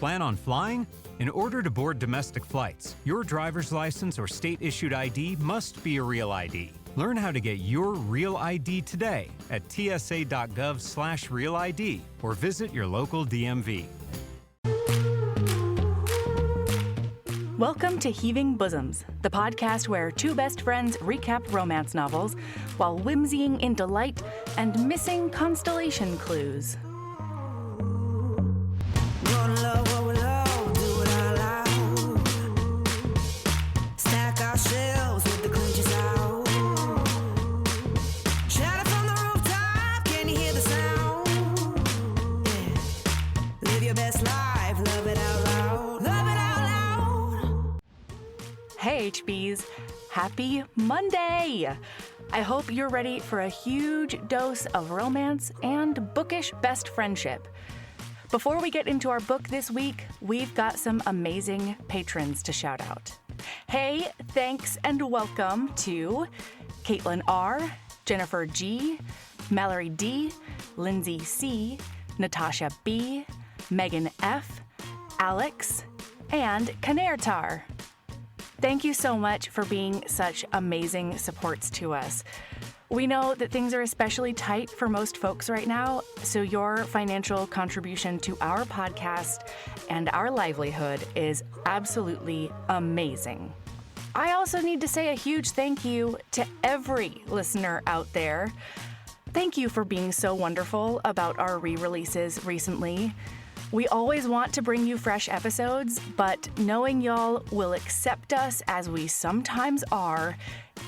Plan on flying? In order to board domestic flights, your driver's license or state-issued ID must be a real ID. Learn how to get your real ID today at tsa.gov/real ID or visit your local DMV. Welcome to Heaving Bosoms, the podcast where two best friends recap romance novels while whimsying in delight and missing constellation clues. Hey HBs, happy Monday! I hope you're ready for a huge dose of romance and bookish best friendship. Before we get into our book this week, we've got some amazing patrons to shout out. Hey, thanks and welcome to Caitlin R., Jennifer G., Mallory D., Lindsay C., Natasha B., Megan F., Alex, and Kanertar. Thank you so much for being such amazing supports to us. We know that things are especially tight for most folks right now, so your financial contribution to our podcast and our livelihood is absolutely amazing. I also need to say a huge thank you to every listener out there. Thank you for being so wonderful about our re-releases recently. We always want to bring you fresh episodes, but knowing y'all will accept us as we sometimes are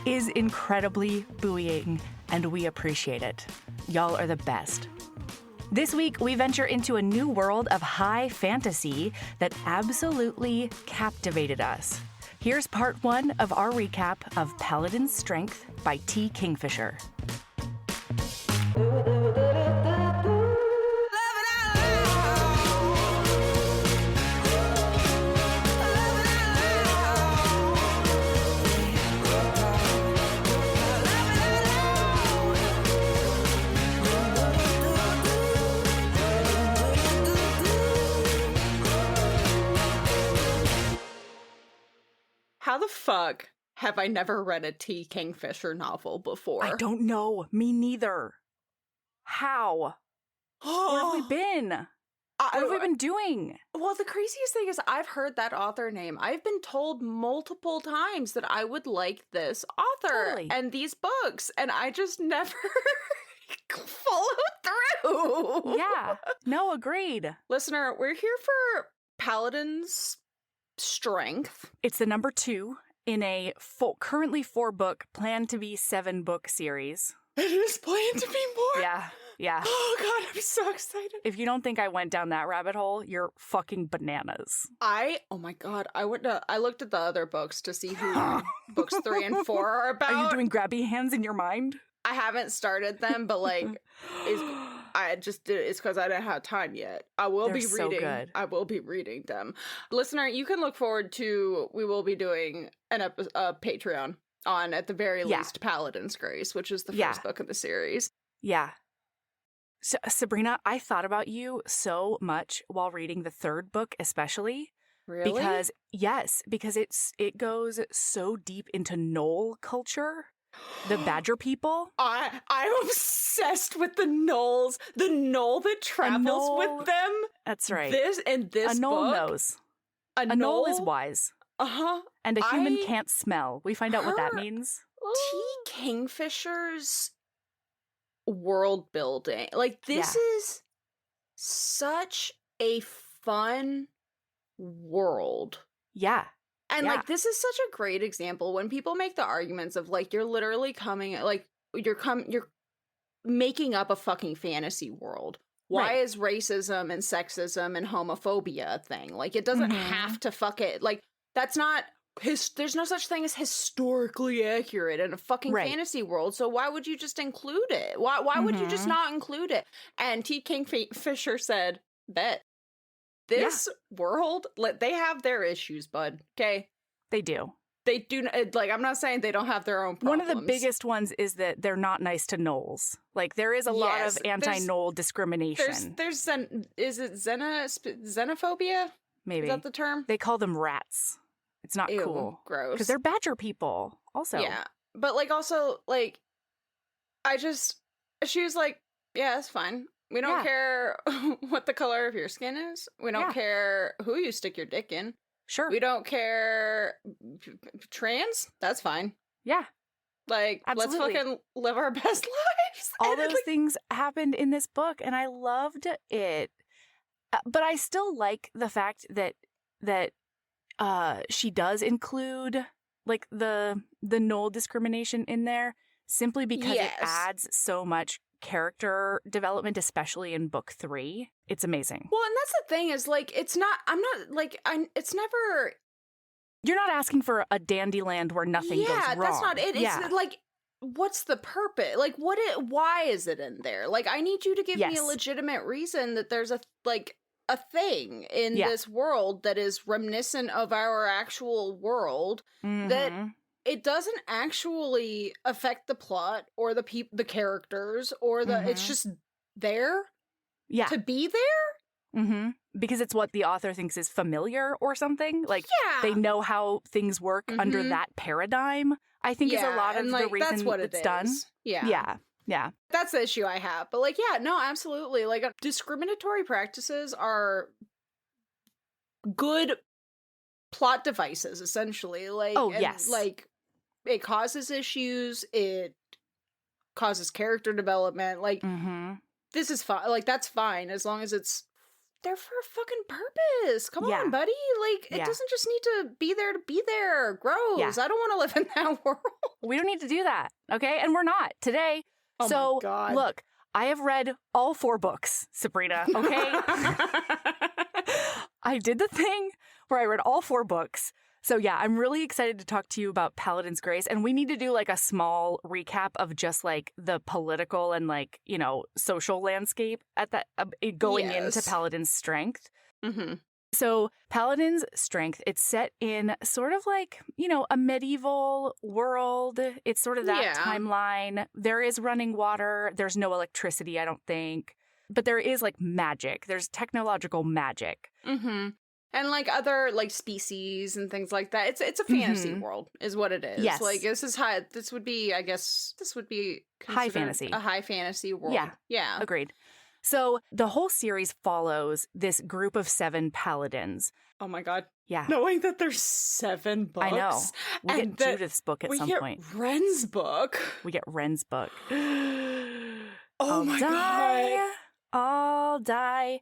is incredibly buoying, and we appreciate it. Y'all are the best. This week, we venture into a new world of high fantasy that absolutely captivated us. Here's part one of our recap of Paladin's Strength by T. Kingfisher. How the fuck have I never read a T. Kingfisher novel before? I don't know. Me neither. How? Where have we been? What have we been doing? Well, the craziest thing is I've heard that author name. I've been told multiple times that I would like this author and these books, and I just never followed through. Yeah. No, agreed. Listener, we're here for Paladin's Strength. It's the number 2 in a currently 4-book, planned to be 7-book series. It is planned to be more? Yeah. Oh god, I'm so excited. If you don't think I went down that rabbit hole, you're fucking bananas. Oh my god, I looked at the other books to see who books 3 and 4 are about. Are you doing grabby hands in your mind? I haven't started them, but it's because I didn't have time yet. I will be reading. So good. I will be reading them. Listener, you can look forward to, we will be doing a Patreon on, at the very least, Paladin's Grace, which is the first book of the series. Yeah. So, Sabrina, I thought about you so much while reading the 3rd book, especially. Really? Because it goes so deep into Knoll culture. The Badger people. I'm obsessed with the Knolls. The Knoll that travels with them. That's right. A Knoll knows. A Knoll is wise. Uh-huh. And a human can't smell. We find out what that means. T. Kingfisher's world building. This is such a fun world. Yeah. And, this is such a great example when people make the arguments of, you're literally coming, you're making up a fucking fantasy world. Why is racism and sexism and homophobia a thing? It doesn't have to fuck it. That's not, there's no such thing as historically accurate in a fucking fantasy world, so why would you just include it? Why would you just not include it? And T. Kingfisher said, bet. This world, they have their issues, bud, okay? They do. They do, I'm not saying they don't have their own problems. One of the biggest ones is that they're not nice to Knolls. There is a lot of anti-Knoll discrimination. Is it xenophobia? maybe. Is that the term? They call them rats. It's not Ew, cool. gross. Because they're badger people also. Yeah. But, like, also, like, she was like, yeah, that's fine. We don't care what the color of your skin is. We don't care who you stick your dick in. Sure. We don't care trans. That's fine. Yeah. Like, Absolutely. let's fucking live our best lives. All those things happened in this book, and I loved it. But I still like the fact that she does include, like, the null discrimination in there, simply because it adds so much character development, especially in book 3. It's amazing. Well, and that's the thing is, like, it's never... You're not asking for a Dandyland where nothing goes wrong. Yeah, that's not it. It's like, what's the purpose? Like, why is it in there? Like, I need you to give me a legitimate reason that there's a thing in this world that is reminiscent of our actual world that it doesn't actually affect the plot or the characters or it's just there to be there. Because it's what the author thinks is familiar or something. Like, they know how things work under that paradigm, I think is a lot of the reason that's what it's done. Yeah. That's the issue I have. But, like, yeah, no, absolutely. Like, discriminatory practices are good plot devices, essentially. Like, like, it causes issues. It causes character development. Like, this is fine. Like, that's fine as long as it's there for a fucking purpose. Come on, buddy. Like, it doesn't just need to be there. Gross. I don't want to live in that world. We don't need to do that. Okay. And we're not today. Oh so, my God. Look, I have read all 4 books, Sabrina. Okay. I did the thing where I read all 4 books. So yeah, I'm really excited to talk to you about Paladin's Grace. And we need to do like a small recap of just like the political and like, you know, social landscape at that going into Paladin's Strength. So Paladin's Strength, it's set in sort of like, you know, a medieval world. It's sort of that timeline. There is running water. There's no electricity, I don't think. But there is like magic. There's technological magic. And, like, other, like, species and things like that. It's a fantasy world, is what it is. Yes. Like, this would be High fantasy. A high fantasy world. Yeah. Agreed. So the whole series follows this group of 7 paladins. Oh, my God. Yeah. Knowing that there's 7 books. I know. We get Judith's book at some point. We get Ren's book. Oh, my God. I'll die.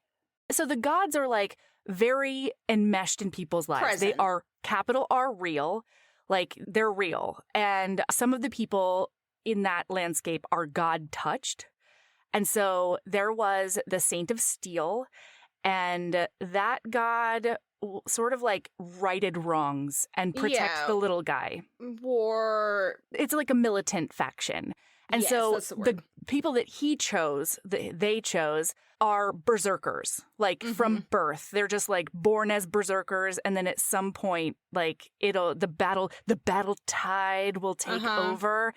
So the gods are, like, very enmeshed in people's lives. Present. They are, capital R, real. Like, they're real. And some of the people in that landscape are God-touched. And so there was the Saint of Steel, and that god sort of, like, righted wrongs and protect the little guy. It's like a militant faction. And so the people that they chose are berserkers, like from birth. They're just like born as berserkers. And then at some point, like the battle tide will take over.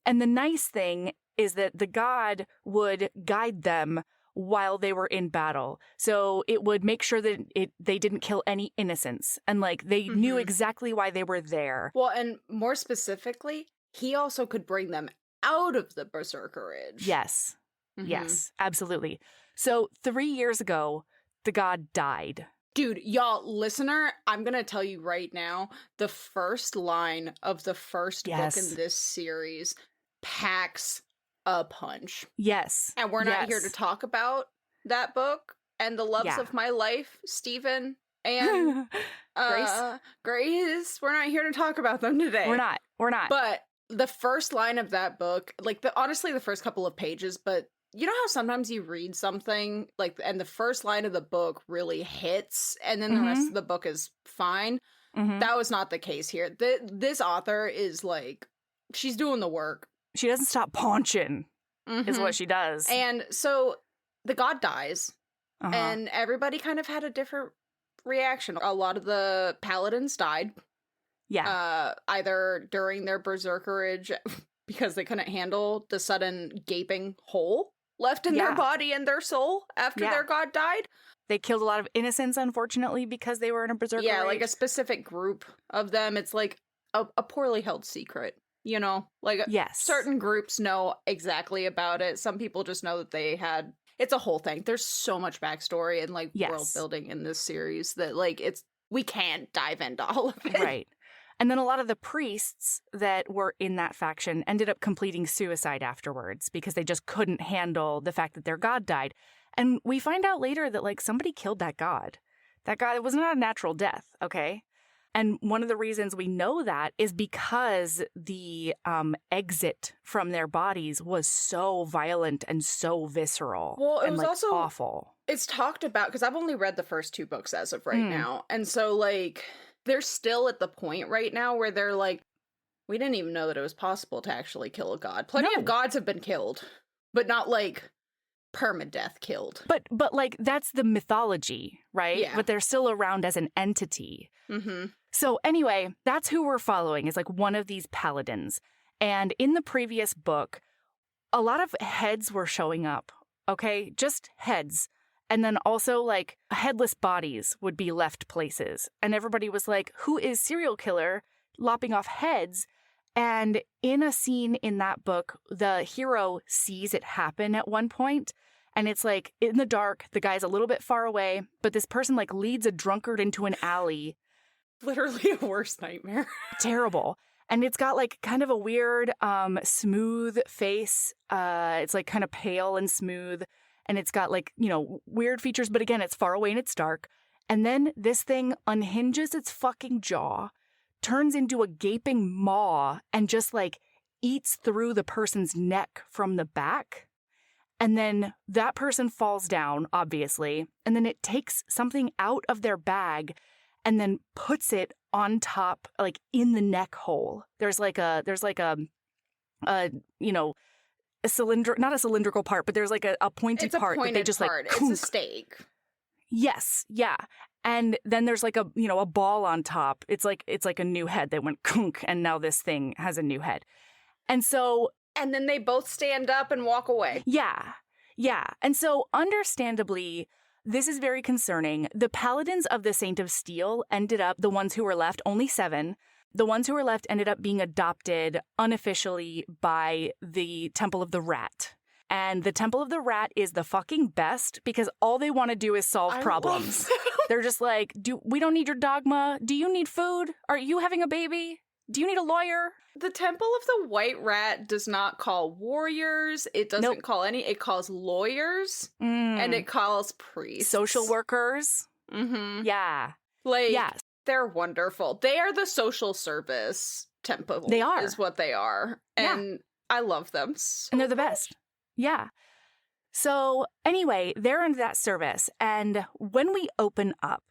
And the nice thing is that the god would guide them while they were in battle. So it would make sure that they didn't kill any innocents. And like they knew exactly why they were there. Well, and more specifically, he also could bring them out of the berserkerage. Yes. Yes, absolutely. So 3 years ago, the god died. Dude, y'all, listener, I'm going to tell you right now, the first line of the first book in this series packs a punch. Yes. And we're not here to talk about that book and the loves of my life, Stephen and Grace. We're not here to talk about them today. We're not. But the first line of that book, like honestly the first couple of pages, but you know how sometimes you read something like and the first line of the book really hits and then the rest of the book is fine? That was not the case here. This author is like, she's doing the work. She doesn't stop paunching is what she does. And so the god dies and everybody kind of had a different reaction. A lot of the paladins died. Yeah. Either during their berserkerage because they couldn't handle the sudden gaping hole left in their body and their soul after their god died. They killed a lot of innocents, unfortunately, because they were in a berserker rage. Like a specific group of them. It's like a poorly held secret, you know? Like, certain groups know exactly about it. Some people just know that they had... It's a whole thing. There's so much backstory and, like, world building in this series that, like, we can't dive into all of it. Right. And then a lot of the priests that were in that faction ended up completing suicide afterwards because they just couldn't handle the fact that their god died. And we find out later that, like, somebody killed that god. That god, it was not a natural death, okay? And one of the reasons we know that is because the exit from their bodies was so violent and so visceral. Well, it was like, also awful. It's talked about, because I've only read the first 2 books as of right now. And so, like, they're still at the point right now where they're like, we didn't even know that it was possible to actually kill a god. Plenty of gods have been killed, but not, like, permadeath killed. But like, that's the mythology, right? Yeah. But they're still around as an entity. Mm-hmm. So anyway, that's who we're following, is like one of these paladins. And in the previous book, a lot of heads were showing up, okay? Just heads. And then also, like, headless bodies would be left places. And everybody was like, who is serial killer lopping off heads? And in a scene in that book, the hero sees it happen at one point. And it's like, in the dark, the guy's a little bit far away, but this person, like, leads a drunkard into an alley. Literally a worst nightmare. Terrible. And it's got, like, kind of a weird, smooth face. It's, like, kind of pale and smooth. And it's got, like, you know, weird features. But again, it's far away and it's dark. And then this thing unhinges its fucking jaw, turns into a gaping maw, and just, like, eats through the person's neck from the back. And then that person falls down, obviously. And then it takes something out of their bag and then puts it on top, like, in the neck hole. There's like a you know, a cylinder, not a cylindrical part, but there's like a pointy part that they just part. Like, it's a stake. Yes, yeah. And then there's like a, you know, a ball on top. It's like a new head that went kunk, and now this thing has a new head. And so... And then they both stand up and walk away. Yeah, yeah. And so, understandably, this is very concerning. The Paladins of the Saint of Steel ended up, the ones who were left, only 7, the ones who were left ended up being adopted unofficially by the Temple of the Rat. And the Temple of the Rat is the fucking best because all they want to do is solve problems. They're just like, we don't need your dogma. Do you need food? Are you having a baby? Do you need a lawyer? The Temple of the White Rat does not call warriors. It doesn't call it calls lawyers. And it calls priests. Social workers. Mm-hmm. Yeah. Like, yes. They're wonderful. They are the social service temple. They are. Is what they are. And I love them so and they're the much. best. Yeah. So anyway, they're in that service. And when we open up,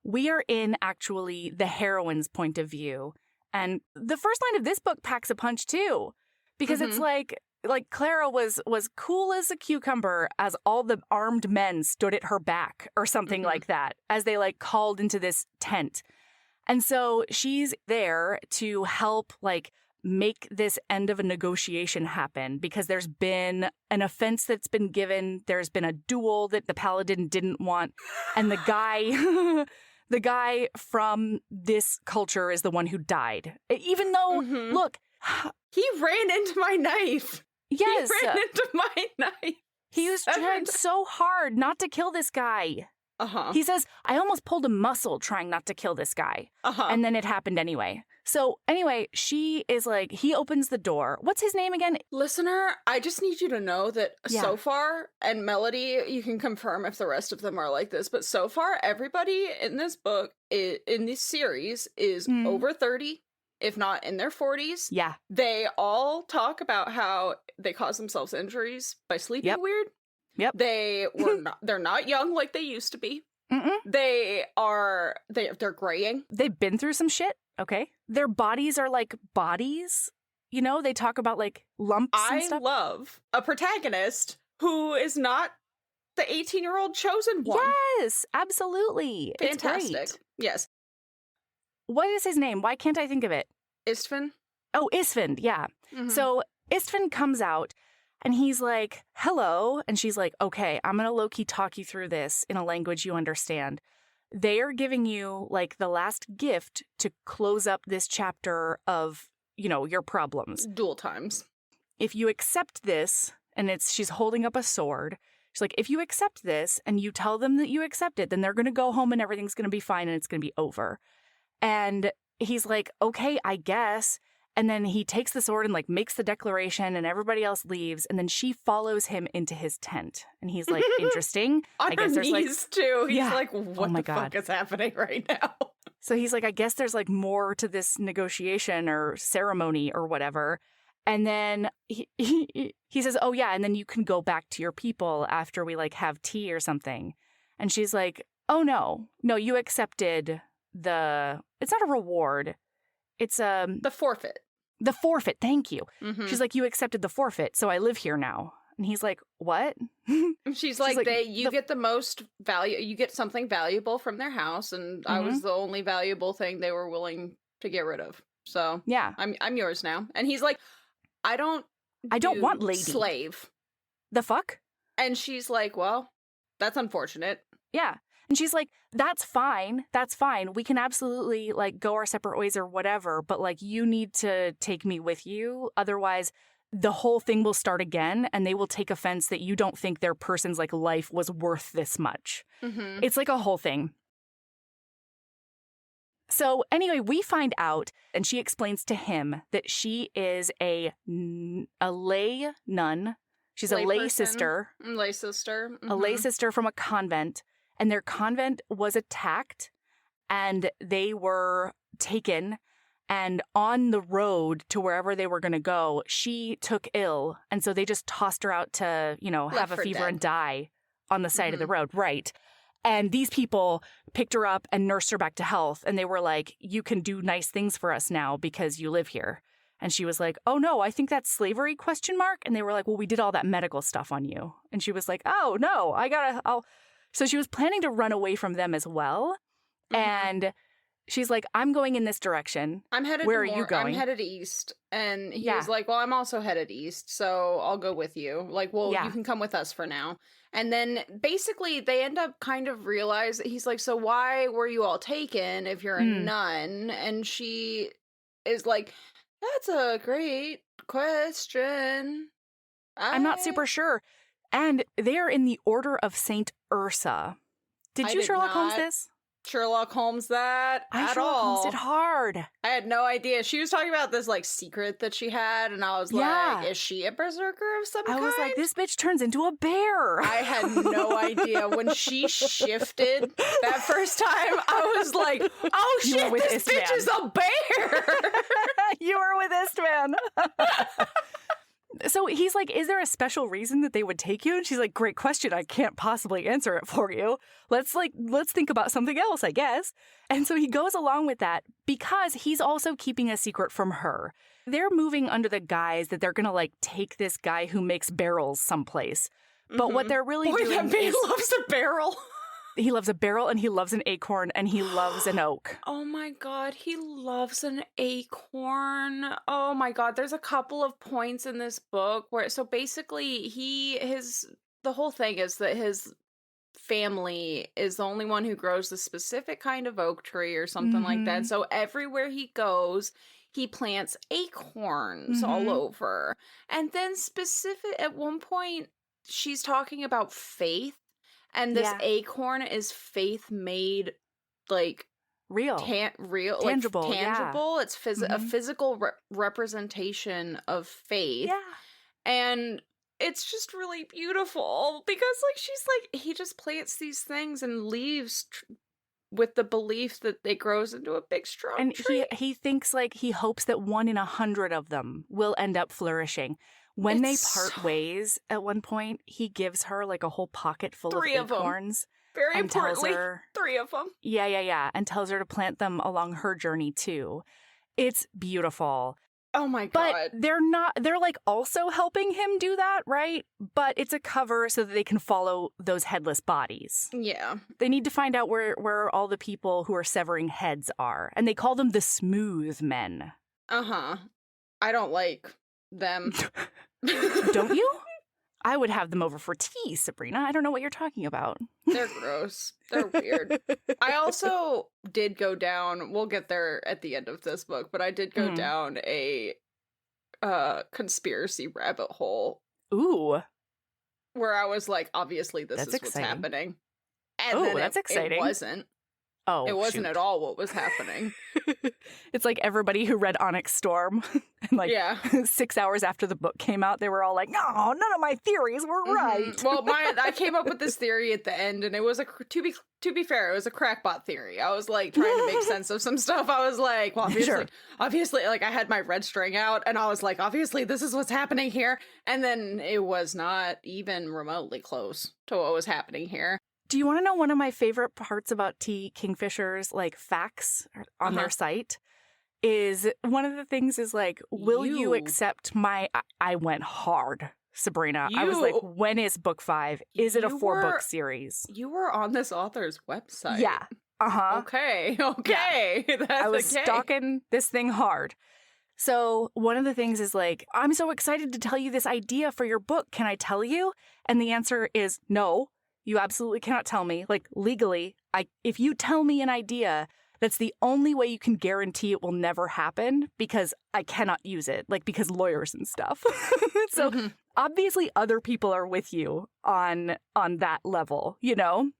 we are in actually the heroine's point of view. And the first line of this book packs a punch too, because it's like Clara was cool as a cucumber as all the armed men stood at her back or something like that as they like called into this tent. And so she's there to help like make this end of a negotiation happen because there's been an offense that's been given. There's been a duel that the Paladin didn't want. And the guy... The guy from this culture is the one who died. Even though, look... He ran into my knife. Yes. He ran into my knife. He was trying so hard not to kill this guy. He says, I almost pulled a muscle trying not to kill this guy. And then it happened anyway. So anyway, she is like, he opens the door. What's his name again? Listener, I just need you to know that so far, and Melody, you can confirm if the rest of them are like this, but so far, everybody in this book, in this series, is over 30, if not in their 40s. Yeah. They all talk about how they cause themselves injuries by sleeping weird. Yep. They're not young like they used to be. They're graying. They've been through some shit. Okay. Their bodies are like bodies. You know, they talk about like lumps and stuff. I love a protagonist who is not the 18-year-old chosen one. Yes, absolutely. Fantastic. It's great. Yes. What is his name? Why can't I think of it? Istvan? Oh, Istvan, yeah. So Istvan comes out And he's like, hello. And she's like, okay, I'm going to low-key talk you through this in a language you understand. They are giving you like the last gift to close up this chapter of, your problems. Dual times. If you accept this, and she's holding up a sword. She's like, if you accept this and you tell them that you accept it, then they're going to go home and everything's going to be fine and it's going to be over. And he's like, okay, I guess. And then he takes the sword and like makes the declaration and everybody else leaves. And then she follows him into his tent. And he's like, interesting. On her knees too. He's like, what the fuck is happening right now? So he's like, I guess there's like more to this negotiation or ceremony or whatever. And then he says, oh yeah, and then you can go back to your people after we like have tea or something. And she's like, oh no, you accepted it's not a reward. It's the forfeit. The forfeit, thank you. Mm-hmm. She's like, you accepted the forfeit, so I live here now. And he's like, what? She's like, you get the most value, you get something valuable from their house, and I was the only valuable thing they were willing to get rid of. So yeah, I'm yours now. And he's like, I don't want lady. Slave. The fuck? And she's like, well, that's unfortunate. Yeah. And she's like, that's fine. That's fine. We can absolutely like go our separate ways or whatever. But like, you need to take me with you. Otherwise, the whole thing will start again and they will take offense that you don't think their person's like life was worth this much. Mm-hmm. It's like a whole thing. So anyway, we find out and she explains to him that she is a lay nun. She's a lay sister. Lay sister. Mm-hmm. A lay sister from a convent. And their convent was attacked and they were taken. And on the road to wherever they were going to go, she took ill. And so they just tossed her out to, have a fever and die on the side of the road. Right. And these people picked her up and nursed her back to health. And they were like, you can do nice things for us now because you live here. And she was like, oh, no, I think that's slavery, ? And they were like, well, we did all that medical stuff on you. And she was like, oh, no, So she was planning to run away from them as well. Mm-hmm. And she's like, I'm going in this direction. Where are you going? I'm headed east. And he was like, well, I'm also headed east, so I'll go with you. Like, well, you can come with us for now. And then basically they end up kind of realize that he's like, so why were you all taken if you're a nun? And she is like, that's a great question. I'm not super sure. And they're in the Order of St. Ursa. Did you Sherlock Holmes this? Sherlock Holmes that at Sherlock all. Holmes did hard. I had no idea. She was talking about this like secret that she had, and I was like, is she a berserker of some kind? I was like, this bitch turns into a bear. I had no idea. When she shifted that first time, I was like, oh shit, this bitch is a bear. You were with Istvan. So he's like, is there a special reason that they would take you? And she's like, great question. I can't possibly answer it for you. Let's think about something else, I guess. And so he goes along with that because he's also keeping a secret from her. They're moving under the guise that they're going to like take this guy who makes barrels someplace. But what they're really doing that man loves a barrel. He loves a barrel and he loves an acorn and he loves an oak. Oh my God, he loves an acorn. Oh my God, there's a couple of points in this book where, so basically the whole thing is that his family is the only one who grows the specific kind of oak tree or something like that. So everywhere he goes, he plants acorns all over. And then at one point, she's talking about faith. And this acorn is faith made, like, real, tangible. Like, tangible. Yeah. It's a physical representation of faith. Yeah. And it's just really beautiful because, like, she's like, he just plants these things and leaves with the belief that it grows into a big, strong tree. And he thinks, like, he hopes that 1 in 100 of them will end up flourishing. When they part ways at one point, he gives her like a whole pocket full of acorns. Very importantly, 3 of them. Yeah. And tells her to plant them along her journey too. It's beautiful. Oh my God. But they're like also helping him do that, right? But it's a cover so that they can follow those headless bodies. Yeah. They need to find out where all the people who are severing heads are. And they call them the smooth men. Uh-huh. I don't like them. Don't you? I would have them over for tea, Sabrina. I don't know what you're talking about. They're gross. They're weird. I also did go down, we'll get there at the end of this book, but I did go down a conspiracy rabbit hole. Ooh. Where I was like, obviously this is what's happening. And then that's exciting. It wasn't. Oh, it wasn't at all what was happening. It's like everybody who read Onyx Storm, and like 6 hours after the book came out, they were all like, "No, none of my theories were right." Well, I came up with this theory at the end, and it was to be fair, it was a crackpot theory. I was like trying to make sense of some stuff. I was like, well, obviously, like I had my red string out, and I was like, obviously, this is what's happening here, and then it was not even remotely close to what was happening here. Do you want to know one of my favorite parts about T. Kingfisher's like facts on their site? Is one of the things is like, will you accept my? I went hard, Sabrina. I was like, when is book 5? Is it a 4-book series? You were on this author's website. Yeah. Okay. Yeah. I was stalking this thing hard. So one of the things is like, I'm so excited to tell you this idea for your book. Can I tell you? And the answer is no. You absolutely cannot tell me. Like, legally, if you tell me an idea, that's the only way you can guarantee it will never happen, because I cannot use it, like, because lawyers and stuff. So obviously other people are with you on that level, you know?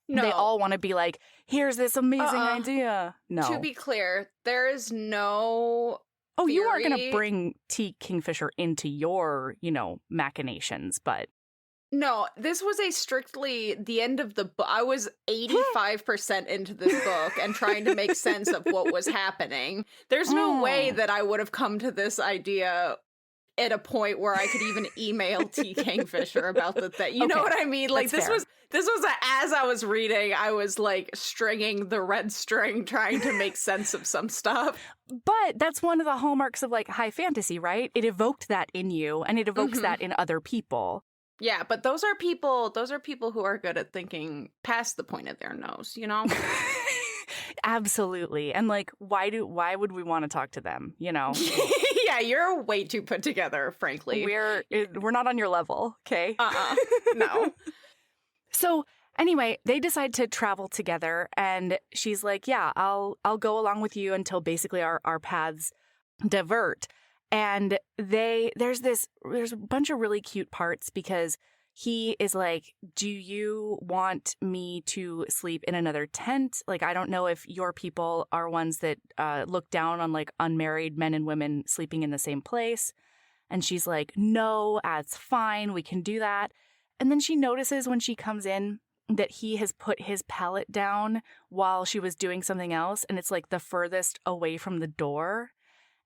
No. They all want to be like, here's this amazing idea. No. To be clear, there is no theory. You aren't going to bring T. Kingfisher into your, machinations, but... No, this was a strictly the end of the book. I was 85% into this book and trying to make sense of what was happening. There's no way that I would have come to this idea at a point where I could even email T. Kingfisher about the thing. You know what I mean? Like, this was as I was reading, I was like stringing the red string, trying to make sense of some stuff. But that's one of the hallmarks of like high fantasy, right? It evoked that in you, and it evokes that in other people. Yeah, but those are people who are good at thinking past the point of their nose, you know? Absolutely. And like, why would we want to talk to them, you know? Yeah, you're way too put together, frankly. We're not on your level, okay? No. So anyway, they decide to travel together, and she's like, yeah, I'll go along with you until basically our paths divert. And there's a bunch of really cute parts, because he is like, do you want me to sleep in another tent? Like, I don't know if your people are ones that look down on like unmarried men and women sleeping in the same place. And she's like, no, it's fine. We can do that. And then she notices when she comes in that he has put his pallet down while she was doing something else. And it's like the furthest away from the door.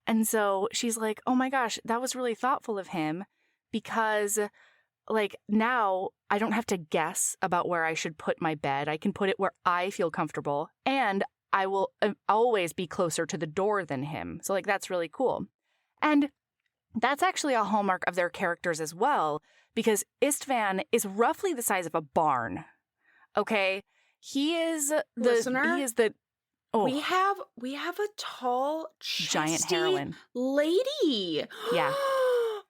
And so she's like, oh my gosh, that was really thoughtful of him, because like now I don't have to guess about where I should put my bed. I can put it where I feel comfortable, and I will always be closer to the door than him. So like, that's really cool. And that's actually a hallmark of their characters as well, because Istvan is roughly the size of a barn. Okay. He is the Oh. We have a tall, giant heroine lady. Yeah.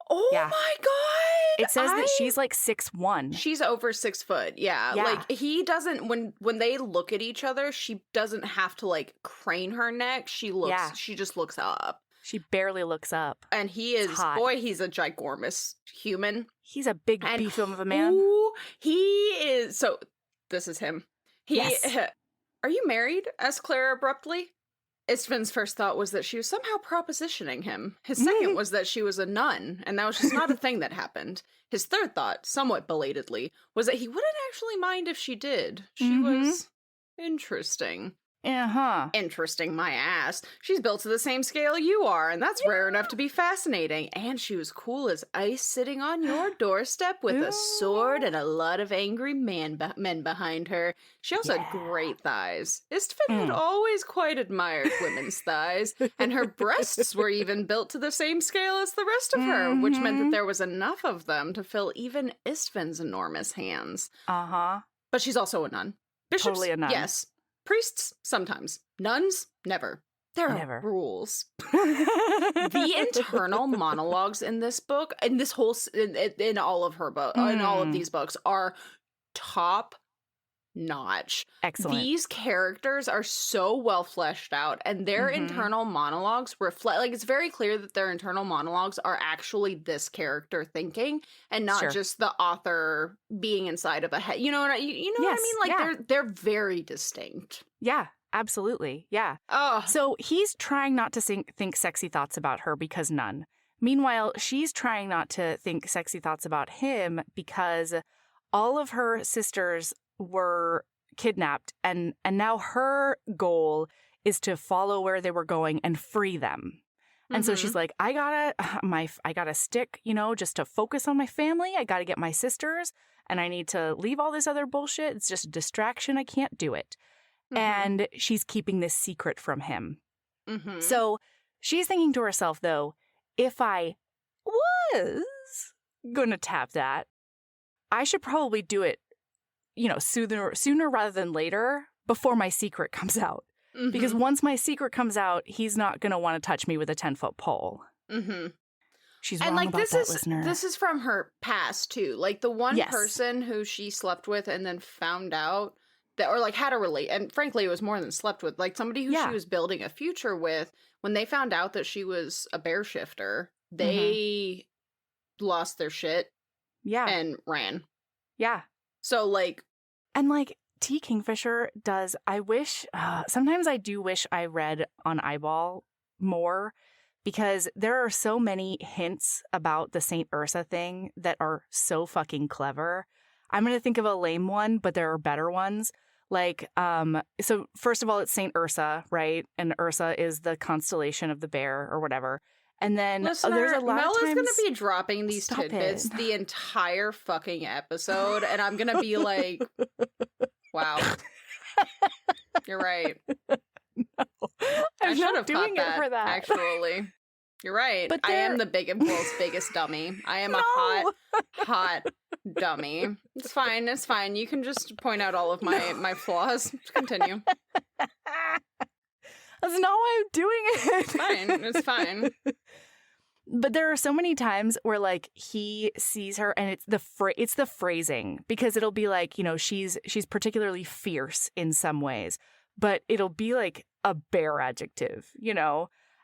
My god! It says that she's like 6'1". She's over 6 foot. Yeah. Like, he doesn't, when they look at each other, she doesn't have to like crane her neck. She just looks up. She barely looks up. And he is, he's a ginormous human. He's a big beef of a man. He is. So this is him. Are you married? Asked Clara abruptly. Istvan's first thought was that she was somehow propositioning him. His second was that she was a nun, and that was just not a thing that happened. His third thought, somewhat belatedly, was that he wouldn't actually mind if she did. She was interesting. Interesting, my ass. She's built to the same scale you are, and that's rare enough to be fascinating. And she was cool as ice, sitting on your doorstep with a sword and a lot of angry men behind her. She also had great thighs. Istvan had always quite admired women's thighs, and her breasts were even built to the same scale as the rest of her, which meant that there was enough of them to fill even Istvan's enormous hands. But she's also a nun. Bishops, totally a nun. Yes. Priests, sometimes. Nuns, never. There Never. are rules. The internal monologues in this book, and this whole in all of her book, in all of these books, are top notch. Excellent. These characters are so well fleshed out, and their internal monologues reflect, like, it's very clear that their internal monologues are actually this character thinking, and not just the author being inside of a head. You know what I mean? Like, they're very distinct. Yeah. Absolutely. Yeah. Oh. So he's trying not to think sexy thoughts about her because none. Meanwhile, she's trying not to think sexy thoughts about him because all of her sisters were kidnapped, and now her goal is to follow where they were going and free them. And so she's like, I gotta stick, just to focus on my family. I gotta get my sisters, and I need to leave all this other bullshit. It's just a distraction. I can't do it. And she's keeping this secret from him. So she's thinking to herself, though, if I was going to tap that, I should probably do it, sooner rather than later, before my secret comes out. Because once my secret comes out, he's not going to want to touch me with a 10-foot pole. She's wrong about that, listener. This is from her past, too. Like, the one person who she slept with and then found out that, or like had a relate, and frankly it was more than slept with, like somebody who she was building a future with, when they found out that she was a bear shifter, they lost their shit and ran. So like, and like T. Kingfisher does, I wish, sometimes I do wish I read on Eyeball more, because there are so many hints about the Saint Ursa thing that are so fucking clever. I'm going to think of a lame one, but there are better ones. Like, so first of all, it's Saint Ursa, right? And Ursa is the constellation of the bear or whatever. And then listener, there's a lot Mel of times... is going to be dropping these tidbits the entire fucking episode, and I'm going to be like, wow, you're right. No, I should have doing caught it for that. Actually. You're right. But I am the world's biggest dummy. I am a hot dummy. It's fine. It's fine. You can just point out all of my flaws. Continue. That's not why I'm doing it. It's fine. It's fine. But there are so many times where like he sees her, and it's the phrasing, because it'll be like, she's particularly fierce in some ways, but it'll be like a bear adjective,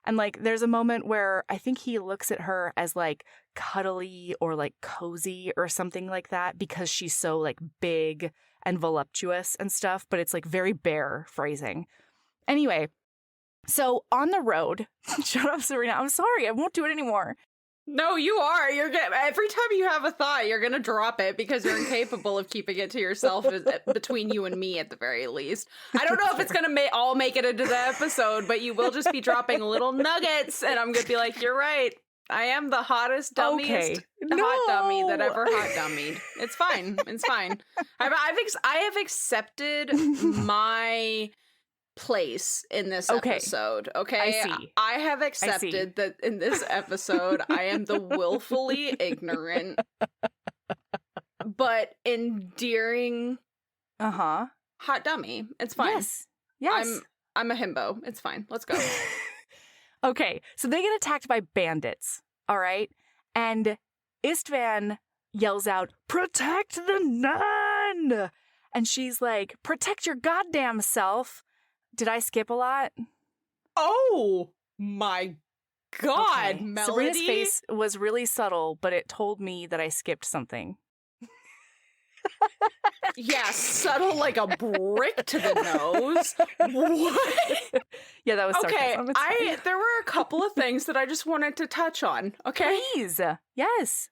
And, like, there's a moment where I think he looks at her as, like, cuddly or, like, cozy or something like that, because she's so, like, big and voluptuous and stuff. But it's, like, very bear phrasing. Anyway, so on the road... Shut up, Serena. I'm sorry. I won't do it anymore. No, you are. Every time you have a thought, you're gonna drop it because you're incapable of keeping it to yourself, between you and me at the very least. I don't know if it's gonna all make it into the episode, but you will just be dropping little nuggets, and I'm gonna be like, "You're right. I am the hottest, dummiest hot dummy that ever hot dummied. It's fine. It's fine. I have accepted my place in this episode. Okay, I see. I have accepted that in this episode I am the willfully ignorant but endearing hot dummy. It's fine. Yes. I'm a himbo. It's fine. Let's go. Okay, so they get attacked by bandits, all right? And Istvan yells out, "Protect the nun!" And she's like, "Protect your goddamn self." Did I skip a lot? Oh my God, okay. Melody. Sabrina's face was really subtle, but it told me that I skipped something. Yeah, subtle like a brick to the nose. What? Yeah, that was sarcasm. Okay, there were a couple of things that I just wanted to touch on. Okay, please. Yes.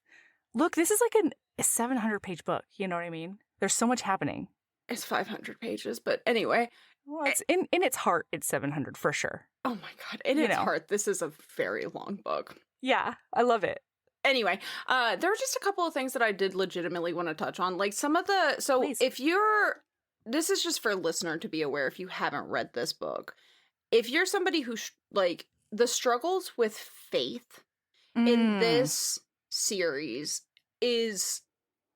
Look, this is like a 700-page book. You know what I mean? There's so much happening. It's 500 pages, but anyway. Well, it's in its heart, it's 700 for sure. Oh my God. In its heart, this is a very long book. Yeah, I love it. Anyway, there were just a couple of things that I did legitimately want to touch on. Like some of the... So please. If you're... This is just for a listener to be aware if you haven't read this book. If you're somebody who, like, the struggles with faith in this series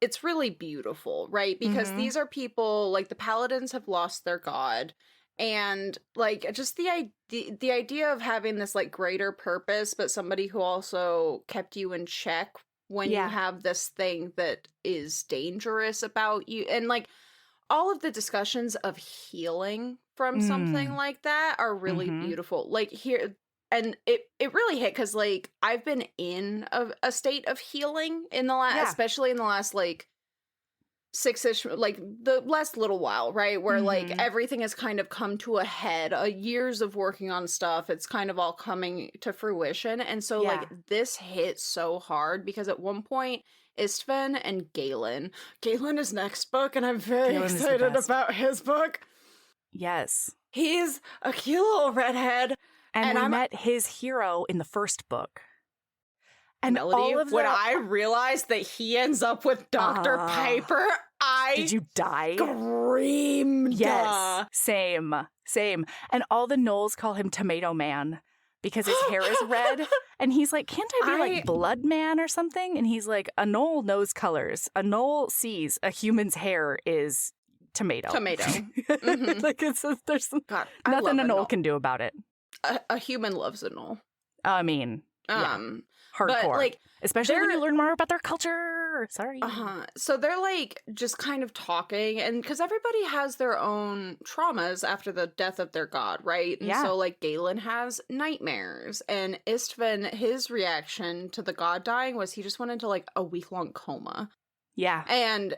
it's really beautiful, right? Because these are people, like, the Paladins have lost their god, And like just the idea of having this like greater purpose, but somebody who also kept you in check when you have this thing that is dangerous about you. And like all of the discussions of healing from something like that are really beautiful. Like here, and it really hit because like I've been in a state of healing in the last, especially in the last like 6-ish, like the last little while, right? Where like everything has kind of come to a head, years of working on stuff, it's kind of all coming to fruition. And so like this hit so hard because at one point Istvan and Galen is next book, and I'm very excited about his book. Yes. He's a cute little redhead. And we met his hero in the first book. And Melody, all of when I realized that he ends up with Dr. Piper, did you die? Screamed. Yes, same. And all the gnolls call him Tomato Man because his hair is red. And he's like, can't I be like Blood Man or something? And he's like, a gnoll knows colors. A gnoll sees a human's hair is tomato. Like there's God, nothing a gnoll can do about it. A human loves a gnoll. I mean, hardcore. But, like, especially when you learn more about their culture. Sorry. So they're like just kind of talking, and because everybody has their own traumas after the death of their god, right? And so like Galen has nightmares, and Istvan, his reaction to the god dying was he just went into like a week-long coma. Yeah. And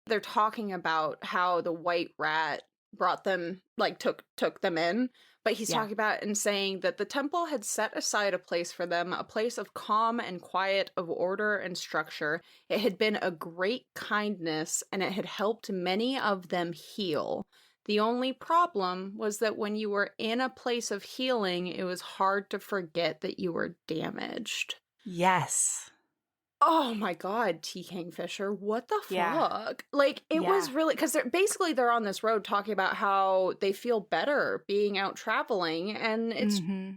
they're talking about how the white rat brought them, like took them in. But he's talking about and saying that the temple had set aside a place for them, a place of calm and quiet, of order and structure. It had been a great kindness, and it had helped many of them heal. The only problem was that when you were in a place of healing, it was hard to forget that you were damaged. Yes. Oh my God, T. Kingfisher, what the fuck? Like, it was really, because they're on this road talking about how they feel better being out traveling, and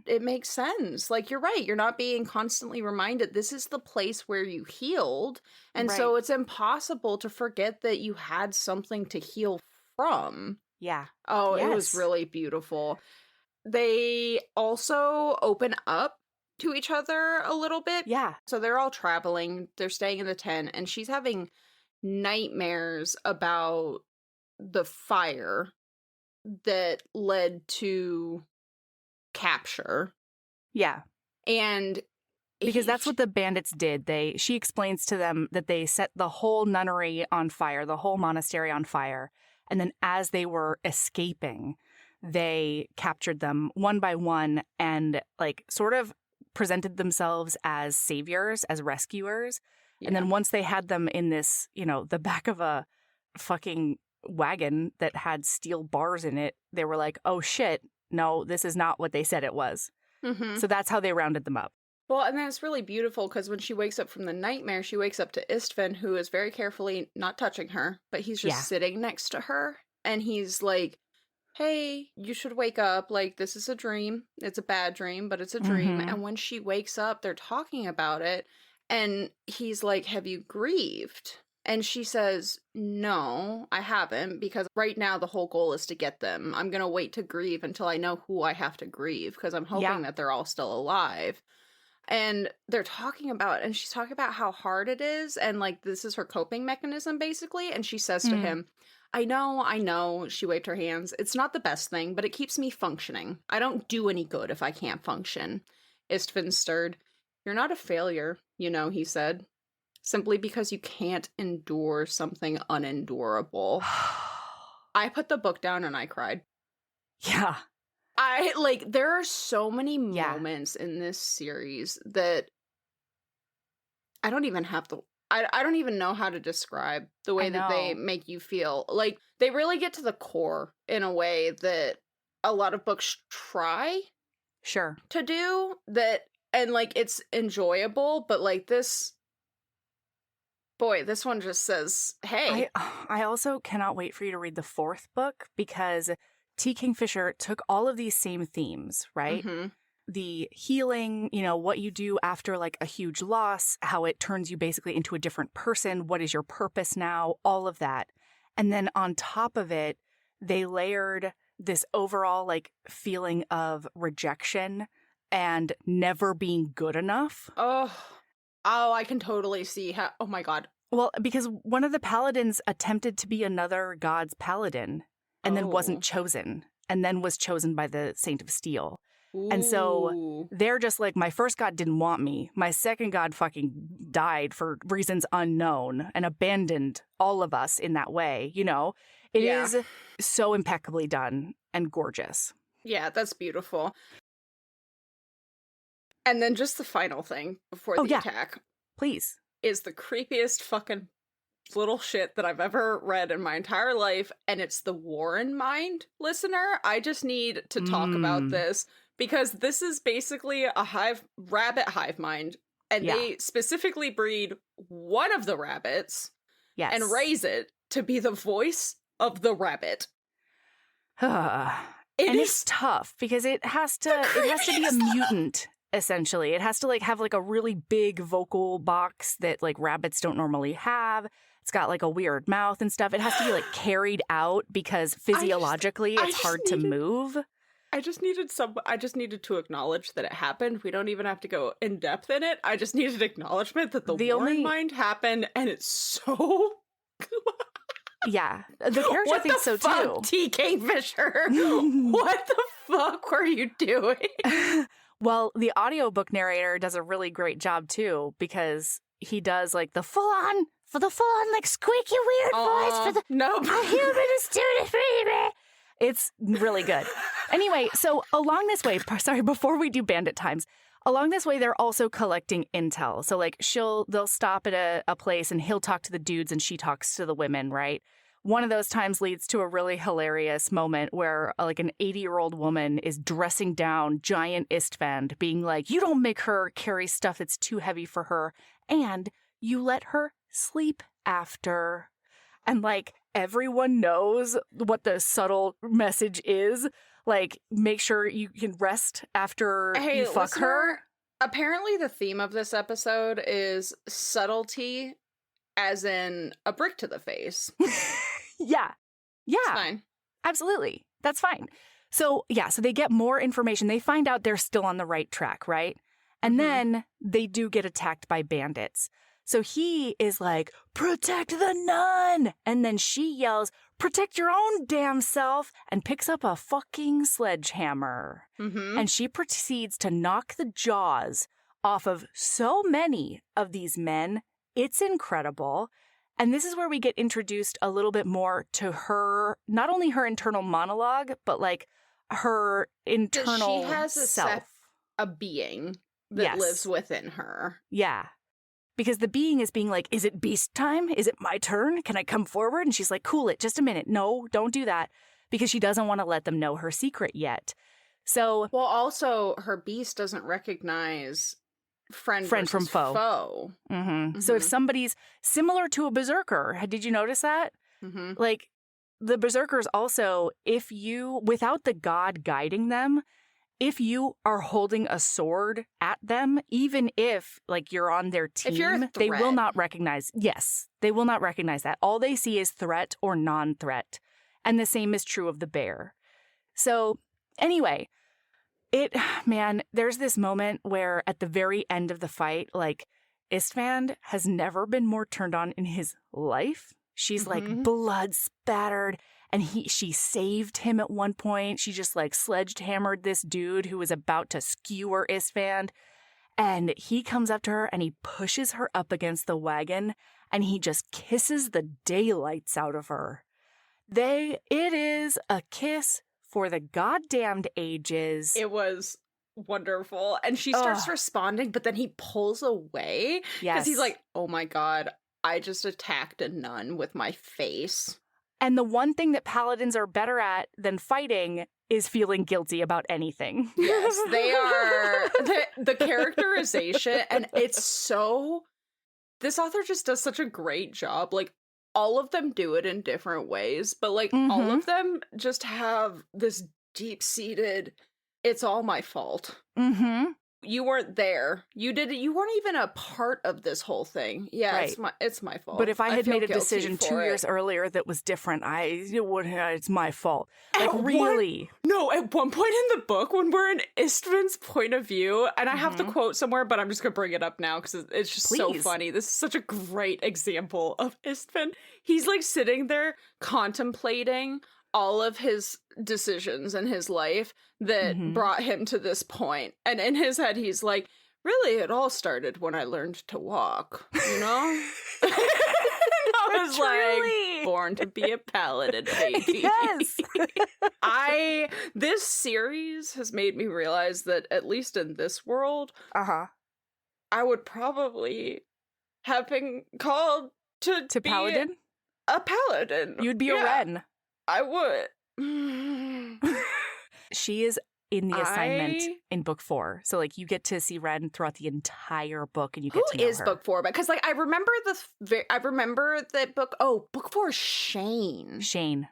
it makes sense. Like, you're right, you're not being constantly reminded this is the place where you healed, and so it's impossible to forget that you had something to heal from. Yeah. Oh, it was really beautiful. They also open up to each other a little bit. Yeah. So they're all traveling. They're staying in the tent, and she's having nightmares about the fire that led to capture. Yeah. And because that's what the bandits did. She explains to them that they set the whole nunnery on fire, the whole monastery on fire. And then as they were escaping, they captured them one by one and like sort of presented themselves as saviors, as rescuers. Yeah. And then once they had them in this, the back of a fucking wagon that had steel bars in it, they were like, oh shit, no, this is not what they said it was. So that's how they rounded them up. Well, and then it's really beautiful because when she wakes up from the nightmare, she wakes up to Istvan, who is very carefully not touching her, but he's just sitting next to her. And he's like, hey, you should wake up. Like, this is a dream. It's a bad dream, but it's a dream. And when she wakes up, they're talking about it. And he's like, have you grieved? And she says, no, I haven't, because right now the whole goal is to get them. I'm going to wait to grieve until I know who I have to grieve, because I'm hoping that they're all still alive. And they're talking about, and she's talking about how hard it is. And like, this is her coping mechanism, basically. And she says to him, I know, she waved her hands. It's not the best thing, but it keeps me functioning. I don't do any good if I can't function. Istvan stirred. You're not a failure, he said. Simply because you can't endure something unendurable. I put the book down and I cried. Yeah. There are so many moments in this series that I don't even have to... I don't even know how to describe the way that they make you feel. Like, they really get to the core in a way that a lot of books try to do that, and like, it's enjoyable, but like this one just says, hey. I also cannot wait for you to read the fourth book, because T. Kingfisher took all of these same themes, right? The healing, what you do after like a huge loss, how it turns you basically into a different person. What is your purpose now? All of that. And then on top of it, they layered this overall like feeling of rejection and never being good enough. Oh, I can totally see how. Oh my God. Well, because one of the paladins attempted to be another god's paladin and then wasn't chosen, and then was chosen by the Saint of Steel. And so Ooh. they're just like, my first god didn't want me. My second god fucking died for reasons unknown and abandoned all of us in that way, you know? It is so impeccably done and gorgeous. Yeah, that's beautiful. And then just the final thing before the attack. Please. Is the creepiest fucking little shit that I've ever read in my entire life, and it's the Warren Mind, listener. I just need to talk about this, because this is basically a rabbit hive mind, and they specifically breed one of the rabbits and raise it to be the voice of the rabbit. It's tough because it has to be a mutant. Essentially, it has to like have like a really big vocal box that like rabbits don't normally have. It's got like a weird mouth and stuff. It has to be like carried out because physiologically it's hard to move. I just needed to acknowledge that it happened. We don't even have to go in depth in it. I just needed acknowledgement that the Warren Mind happened, and it's so. Yeah, the character thinks so too. T. Kingfisher, what the fuck were you doing? Well, the audiobook narrator does a really great job too, because he does like the full on like squeaky weird voice for the human is too free. It's really good. Anyway, so along this way, before we do bandit times, along this way they're also collecting intel. So like they'll stop at a place and he'll talk to the dudes and she talks to the women, right? One of those times leads to a really hilarious moment where like an 80-year-old woman is dressing down giant Istvand, being like, you don't make her carry stuff that's too heavy for her, and you let her sleep after. And like everyone knows what the subtle message is. Like, make sure you can rest after you fuck her. Apparently the theme of this episode is subtlety, as in a brick to the face. Yeah. It's fine. Absolutely. That's fine. So, so they get more information. They find out they're still on the right track, right? And then they do get attacked by bandits. So he is like, protect the nun! And then she yells, protect your own damn self, and picks up a fucking sledgehammer. And she proceeds to knock the jaws off of so many of these men. It's incredible. And this is where we get introduced a little bit more to her, not only her internal monologue, but like her internal she has self. A being that lives within her. Yeah. Because the being is being like, is it beast time? Is it my turn? Can I come forward? And she's like, cool it, just a minute. No, don't do that. Because she doesn't want to let them know her secret yet. So. Well, also, her beast doesn't recognize friend from foe. So if somebody's similar to a berserker, did you notice that? Like, the berserkers also, without the god guiding them, if you are holding a sword at them, even if, like, you're on their team, they will not recognize. Yes, they will not recognize that. All they see is threat or non-threat. And the same is true of the bear. So, anyway, there's this moment where at the very end of the fight, like, Istvand has never been more turned on in his life. She's, like, blood spattered. And she saved him at one point. She just like sledgehammered this dude who was about to skewer Istvand. And he comes up to her and he pushes her up against the wagon and he just kisses the daylights out of her. It is a kiss for the goddamned ages. It was wonderful. And she starts responding, but then he pulls away. Because he's like, oh my God, I just attacked a nun with my face. And the one thing that paladins are better at than fighting is feeling guilty about anything. Yes, they are. The characterization, and it's so... This author just does such a great job. Like, all of them do it in different ways, but, like, all of them just have this deep-seated, it's all my fault. You weren't there. You weren't even a part of this whole thing. Yeah, Right. it's my fault. But if I had feel made a guilty decision for 2 it. years earlier that was different, it's my fault. Like, At really? No, at one point in the book, when we're in Istvan's point of view, and I have the quote somewhere, but I'm just going to bring it up now because it's just so Please. funny. This is such a great example of Istvan. He's like sitting there contemplating all of his decisions in his life that brought him to this point. And in his head, he's like, really, it all started when I learned to walk, you know? I was Truly. like, born to be a paladin, baby. Yes. This series has made me realize that, at least in this world, Uh-huh. I would probably have been called to be Paladin? a paladin. You'd be a Wren. I would. She is in the assignment I- in book 4. So, like, you get to see Wren throughout the entire book, and you get Who to know is her. book 4? Because, like, I remember that book. Oh, book 4 is Shane. Shane.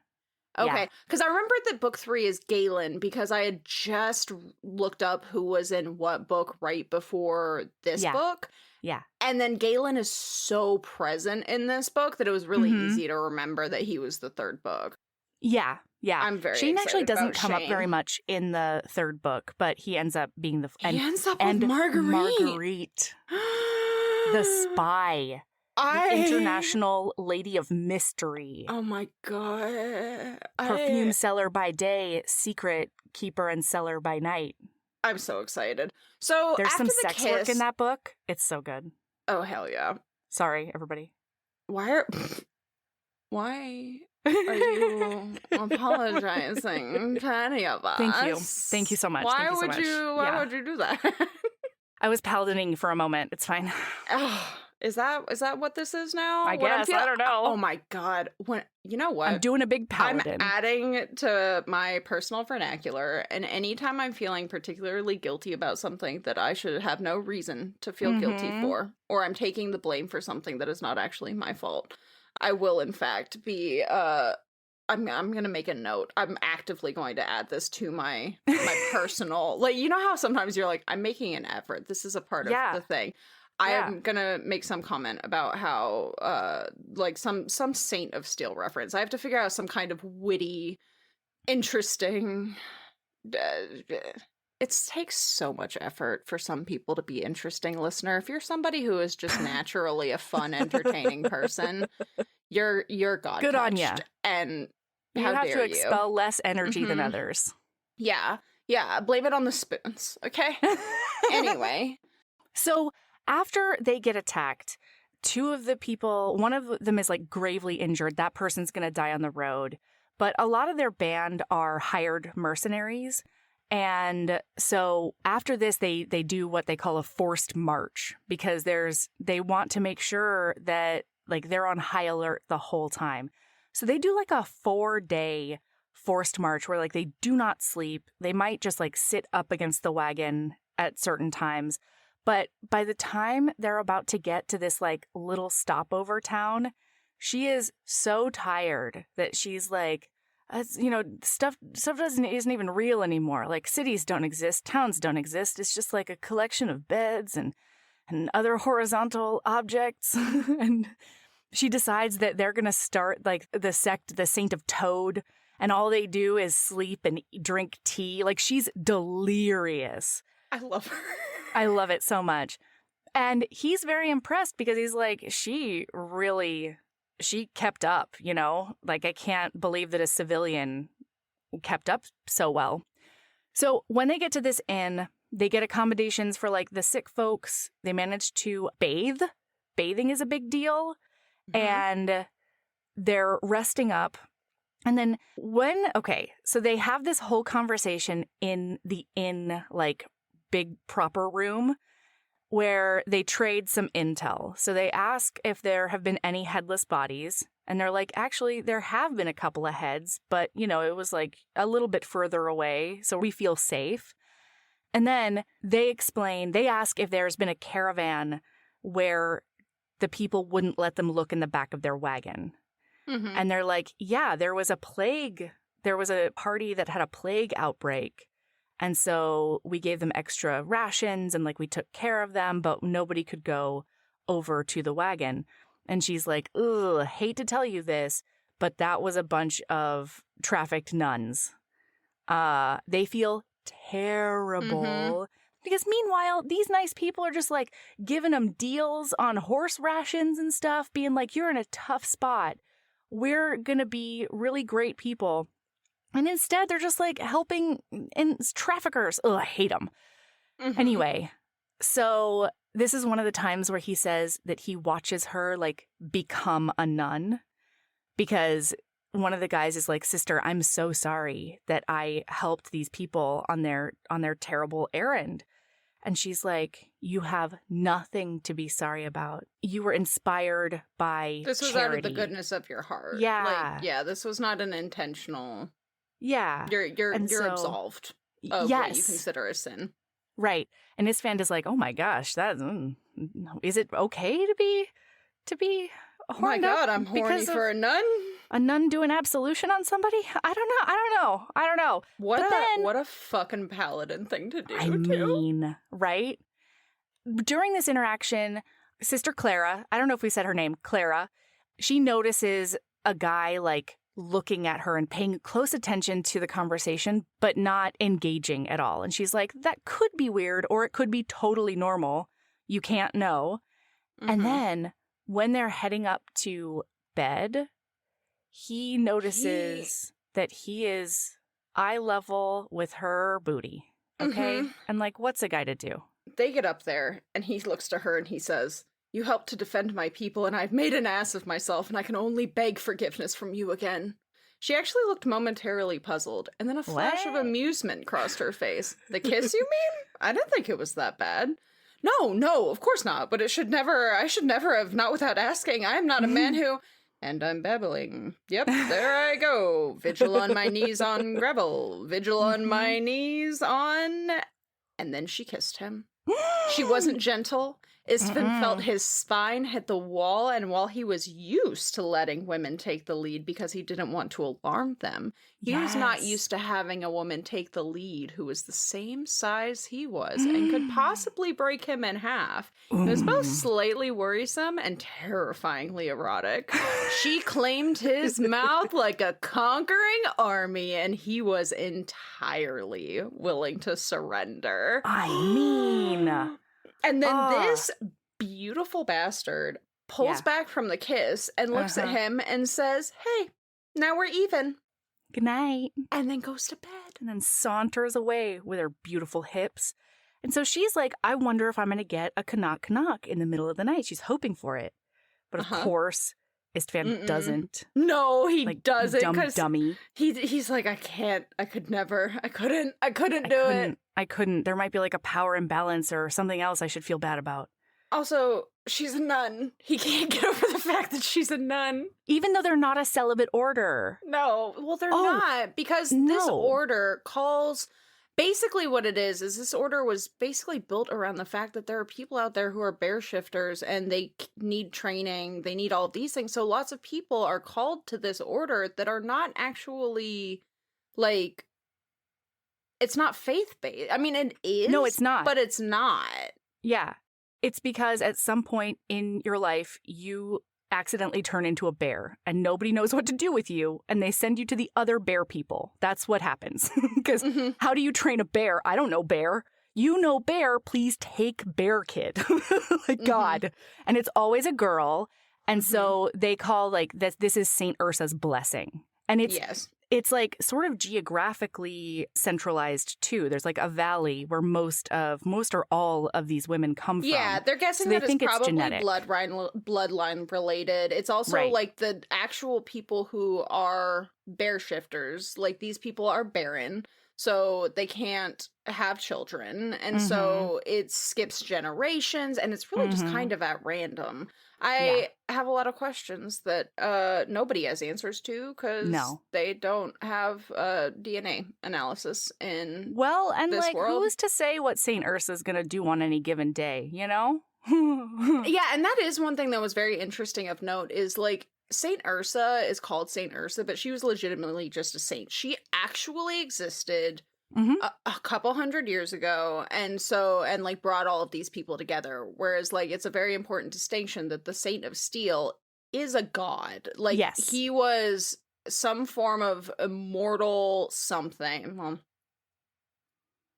Okay, because I remember that book 3 is Galen, because I had just looked up who was in what book right before this Yeah. book. Yeah. And then Galen is so present in this book that it was really Mhm. easy to remember that he was the third book. Yeah. Yeah. I'm very Shane actually excited doesn't about come up very Shane. much in the 3rd book, but he ends up being He ends up with and Marguerite. Marguerite, the spy, the international lady of mystery, Oh my god. perfume seller by day, secret keeper and seller by night. I'm so excited. So There's after some the sex kiss, work in that book. It's so good. Oh hell yeah. Sorry, everybody. Why are you apologizing to any of us? Thank you. Thank you so much. Why Thank you so would much. you why Yeah. would you do that? I was paladining for a moment. It's fine. Oh, is that what this is now? I What I'm guess. I feeling- don't know. Oh my god. When you know what? I'm doing a big paladin. I'm adding to my personal vernacular, and anytime I'm feeling particularly guilty about something that I should have no reason to feel guilty Mhm. for, or I'm taking the blame for something that is not actually my fault, I will in fact be I'm gonna make a note. I'm actively going to add this to my personal, like, you know how sometimes you're like, I'm making an effort. This is a part of Yeah. the thing. I Yeah. am gonna make some comment about how, like some Saint of Steel reference. I have to figure out some kind of witty, interesting. It takes so much effort for some people to be interesting, listener. If you're somebody who is just naturally a fun, entertaining person, you're God Good on ya. touched. And You how have dare to expel less energy than Mhm. others. Yeah, blame it on the spoons, okay? Anyway. So after they get attacked, 2 of the people, one of them is like gravely injured. That person's going to die on the road. But a lot of their band are hired mercenaries. And so after this, they do what they call a forced march, because they want to make sure that like they're on high alert the whole time. So they do like a 4-day forced march where like they do not sleep. They might just like sit up against the wagon at certain times. But by the time they're about to get to this like little stopover town, she is so tired that she's like, stuff isn't even real anymore. Like cities don't exist, towns don't exist. It's just like a collection of beds and other horizontal objects. And she decides that they're gonna start like the Saint of Toad, and all they do is sleep and drink tea. Like she's delirious. I love her. I love it so much. And he's very impressed because he's like, she kept up, you know? Like, I can't believe that a civilian kept up so well. So when they get to this inn, they get accommodations for like the sick folks. They manage to bathe. Bathing is a big deal. And they're resting up. And then so they have this whole conversation in the inn, like, big proper room where they trade some intel. So they ask if there have been any headless bodies, and they're like, actually, there have been a couple of heads, but, you know, it was like a little bit further away, so we feel safe. And then they ask if there's been a caravan where the people wouldn't let them look in the back of their wagon. Mhm. And they're like, yeah, there was a party that had a plague outbreak. And so we gave them extra rations and like we took care of them, but nobody could go over to the wagon. And she's like, ugh, hate to tell you this, but that was a bunch of trafficked nuns. They feel terrible. Because meanwhile, these nice people are just like giving them deals on horse rations and stuff, being like, you're in a tough spot. We're going to be really great people. And instead, they're just like helping traffickers. Ugh, I hate them. Anyway, so this is one of the times where he says that he watches her like become a nun, because one of the guys is like, sister, I'm so sorry that I helped these people on their terrible errand. And she's like, you have nothing to be sorry about. You were inspired by This was charity. out of the goodness of your heart. Yeah. Like, yeah, this was not an intentional. Yeah. You're absolved of what you consider a sin. Right. And Isfand is like, oh my gosh, that is it okay to be Oh my god, I'm horny for a nun? A nun doing absolution on somebody? I don't know. What a fucking paladin thing to do, I mean, right? During this interaction, Sister Clara, I don't know if we said her name, Clara, she notices a guy like looking at her and paying close attention to the conversation, but not engaging at all. And she's like, that could be weird, or it could be totally normal. You can't know. And then when they're heading up to bed, he notices that he is eye level with her booty. Okay? And like, what's a guy to do? They get up there, and he looks to her and he says, you helped to defend my people, and I've made an ass of myself, and I can only beg forgiveness from you again. She actually looked momentarily puzzled, and then a flash of amusement crossed her face. The kiss, you mean? I didn't think it was that bad. No, of course not, but I should never have, not without asking. I am not a man who... And I'm babbling. Yep, there I go. Vigil on my knees on gravel. Vigil on my knees on... And then she kissed him. She wasn't gentle. Istvan felt his spine hit the wall, and while he was used to letting women take the lead because he didn't want to alarm them, he was not used to having a woman take the lead who was the same size he was and could possibly break him in half. It was both slightly worrisome and terrifyingly erotic. She claimed his mouth like a conquering army, and he was entirely willing to surrender. I mean... And then this beautiful bastard pulls back from the kiss and looks at him and says, hey, now we're even. Good night. And then goes to bed. And then saunters away with her beautiful hips. And so she's like, I wonder if I'm going to get a knock in the middle of the night. She's hoping for it. But of course, Istvan doesn't. No, he like, doesn't. Dummy. He's like, I couldn't do it. I couldn't. There might be like a power imbalance or something else I should feel bad about. Also, she's a nun. He can't get over the fact that she's a nun. Even though they're not a celibate order. No, well, they're not. Because this order calls... Basically what it is this order was basically built around the fact that there are people out there who are bear shifters and they need training, they need all of these things. So lots of people are called to this order that are not actually, like, it's not faith-based. I mean, it is. No, it's not. But it's not. Yeah. It's because at some point in your life, you accidentally turn into a bear and nobody knows what to do with you and they send you to the other bear people. That's what happens. Because how do you train a bear? I don't know bear. You know bear, please take bear kid. Like God. And it's always a girl. And so they call like this is Saint Ursa's blessing. And it's like sort of geographically centralized too. There's like a valley where most or all of these women come from. Yeah, they're guessing that it's probably bloodline related. It's also like the actual people who are bear shifters. Like these people are barren, so they can't have children, and so it skips generations, and it's really just kind of at random. I have a lot of questions that nobody has answers to because they don't have DNA analysis in this world. Who's to say what Saint Ursa's going to do on any given day, you know? Yeah, and that is one thing that was very interesting of note is like Saint Ursa is called Saint Ursa, but she was legitimately just a saint. She actually existed a couple hundred years ago, and like brought all of these people together. Whereas like it's a very important distinction that the Saint of Steel is a god. Like Yes. he was some form of immortal something. Well,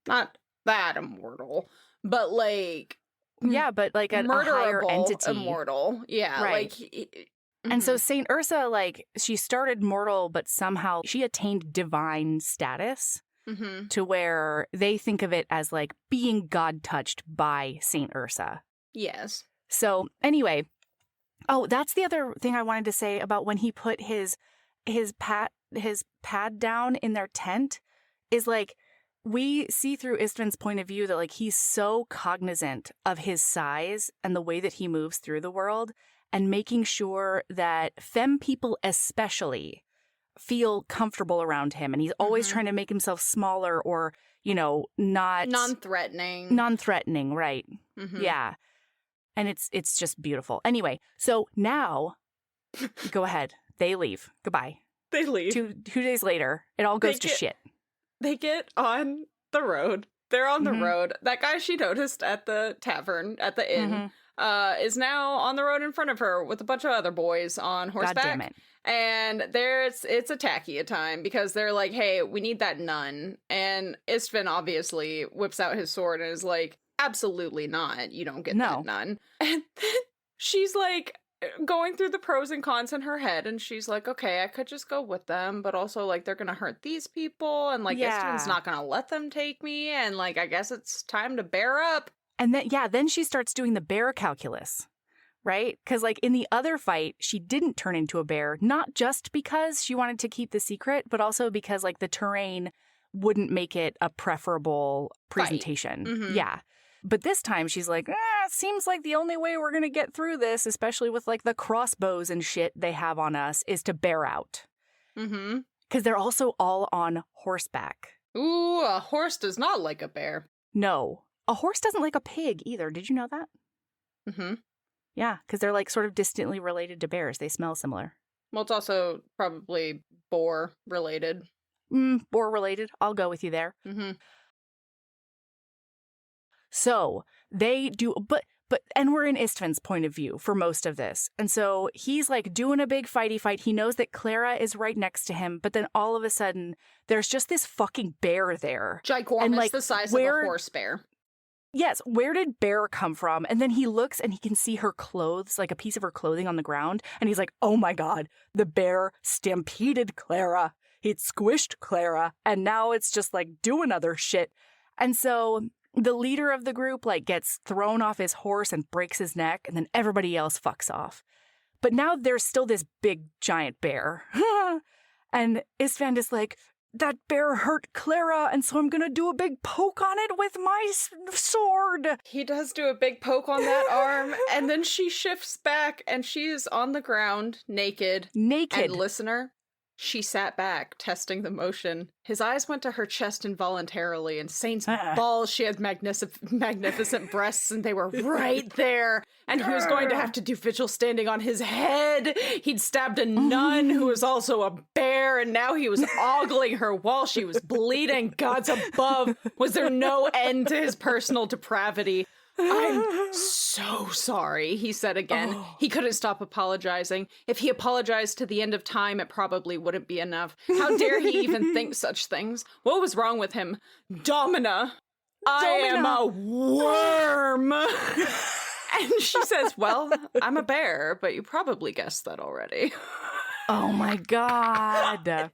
not that immortal, but like Yeah, but like a higher murderable entity. Immortal. Yeah, Right. like And so Saint Ursa, like, she started mortal, but somehow she attained divine status to where they think of it as like being God touched by Saint Ursa. yes. So anyway, oh, that's the other thing I wanted to say about when he put his pad down in their tent is like we see through Istvan's point of view that like he's so cognizant of his size and the way that he moves through the world and making sure that femme people especially feel comfortable around him. And he's always trying to make himself smaller or, you know, not Non-threatening. non-threatening, right? Yeah. And it's just beautiful. Anyway, so now go ahead. They leave. Goodbye. They leave. 2 days later, it all goes to shit. They get on the road. They're on the road. That guy she noticed at the tavern, at the inn, is now on the road in front of her with a bunch of other boys on horseback. God damn it. And it's a tacky a time because they're like, hey, we need that nun. And Istvan obviously whips out his sword and is like, absolutely not. You don't get that nun. And then she's like going through the pros and cons in her head, and she's like, okay, I could just go with them, but also like they're gonna hurt these people, and like Istvan's not gonna let them take me, and like I guess it's time to bear up. And then she starts doing the bear calculus, right? Because like in the other fight, she didn't turn into a bear, not just because she wanted to keep the secret, but also because like the terrain wouldn't make it a preferable presentation. Yeah. But this time she's like, it seems like the only way we're going to get through this, especially with like the crossbows and shit they have on us, is to bear out. Because they're also all on horseback. Ooh, a horse does not like a bear. No. A horse doesn't like a pig either. Did you know that? Yeah, because they're like sort of distantly related to bears. They smell similar. Well, it's also probably boar related. Boar related. I'll go with you there. So they do, but and we're in Istvan's point of view for most of this. And so he's like doing a big fighty fight. He knows that Clara is right next to him, but then all of a sudden there's just this fucking bear there. Ginormous, and like, the size of a horse bear. Yes, where did bear come from? And then he looks and he can see her clothes, like a piece of her clothing on the ground. And he's like, oh my God, the bear stampeded Clara. He'd squished Clara. And now it's just like doing other shit. And so the leader of the group like gets thrown off his horse and breaks his neck. And then everybody else fucks off. But now there's still this big giant bear. And Istvan is like, that bear hurt Clara, and so I'm gonna do a big poke on it with my sword. He does do a big poke on that arm, and then she shifts back, and she is on the ground, naked. Naked. And listener, she sat back, testing the motion. His eyes went to her chest involuntarily, and Saint's balls, she had magnificent breasts, and they were right there. And he was going to have to do vigil standing on his head. He'd stabbed a nun who was also a bear, and now he was ogling her while she was bleeding. Gods above, was there no end to his personal depravity? I'm so sorry, he said again. He couldn't stop apologizing. If he apologized to the end of time, it probably wouldn't be enough. How dare he even think such things? What was wrong with him? Domina, I am a worm. And she says, well, I'm a bear, but you probably guessed that already. Oh my God.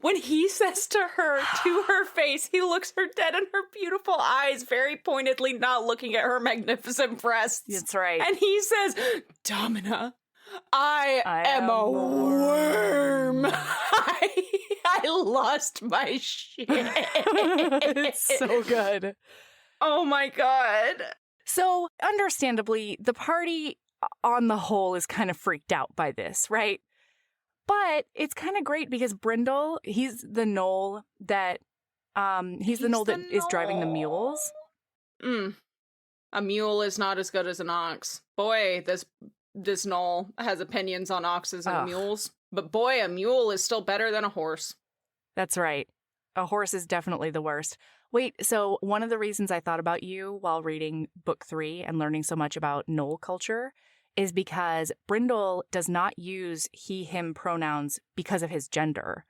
When he says to her face, he looks her dead in her beautiful eyes, very pointedly not looking at her magnificent breasts. That's right. And he says, Domina, I am a worm. I lost my shit. It's so good. Oh my God. So, understandably, the party on the whole is kind of freaked out by this, right? But it's kind of great because Brindle, he's the gnoll that is driving the mules. A mule is not as good as an ox. Boy, this gnoll has opinions on oxes and mules. But boy, a mule is still better than a horse. That's right. A horse is definitely the worst. Wait, so one of the reasons I thought about you while reading book 3 and learning so much about Knoll culture is because Brindle does not use he, him pronouns because of his gender.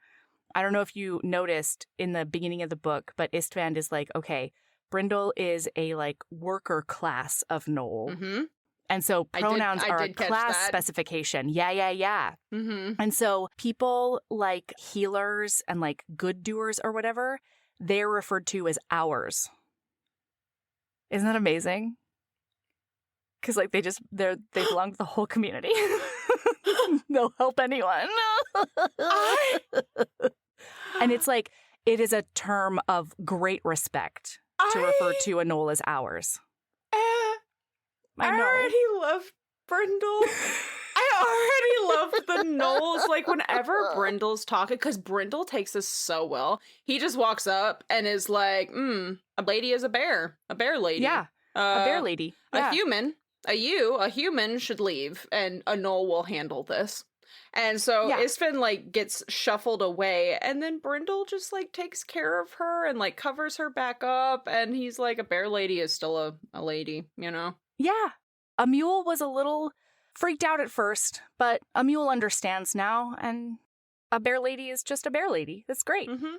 I don't know if you noticed in the beginning of the book, but Istvand is like, okay, Brindle is a like worker class of Knoll. Mm-hmm. And so pronouns are a did catch class that. specification. Yeah. Mm-hmm. And so people like healers and like good doers or whatever, they're referred to as ours. Isn't that amazing? Because like they belong to the whole community. They'll help anyone. And it's like, it is a term of great respect to refer to a Knoll as ours. I know. already love Brindle. I already loved the Knolls. Like, whenever Brindle's talking, because Brindle takes this so well, he just walks up and is like, a lady is a bear lady. Yeah, a bear lady. Yeah. A human should leave, and a Knoll will handle this. And so Istvin, like, gets shuffled away, and then Brindle just, like, takes care of her and, like, covers her back up, and he's like, a bear lady is still a lady, you know? Yeah. A mule was a little freaked out at first, but a mule understands now, and a bear lady is just a bear lady. That's great. Mm-hmm.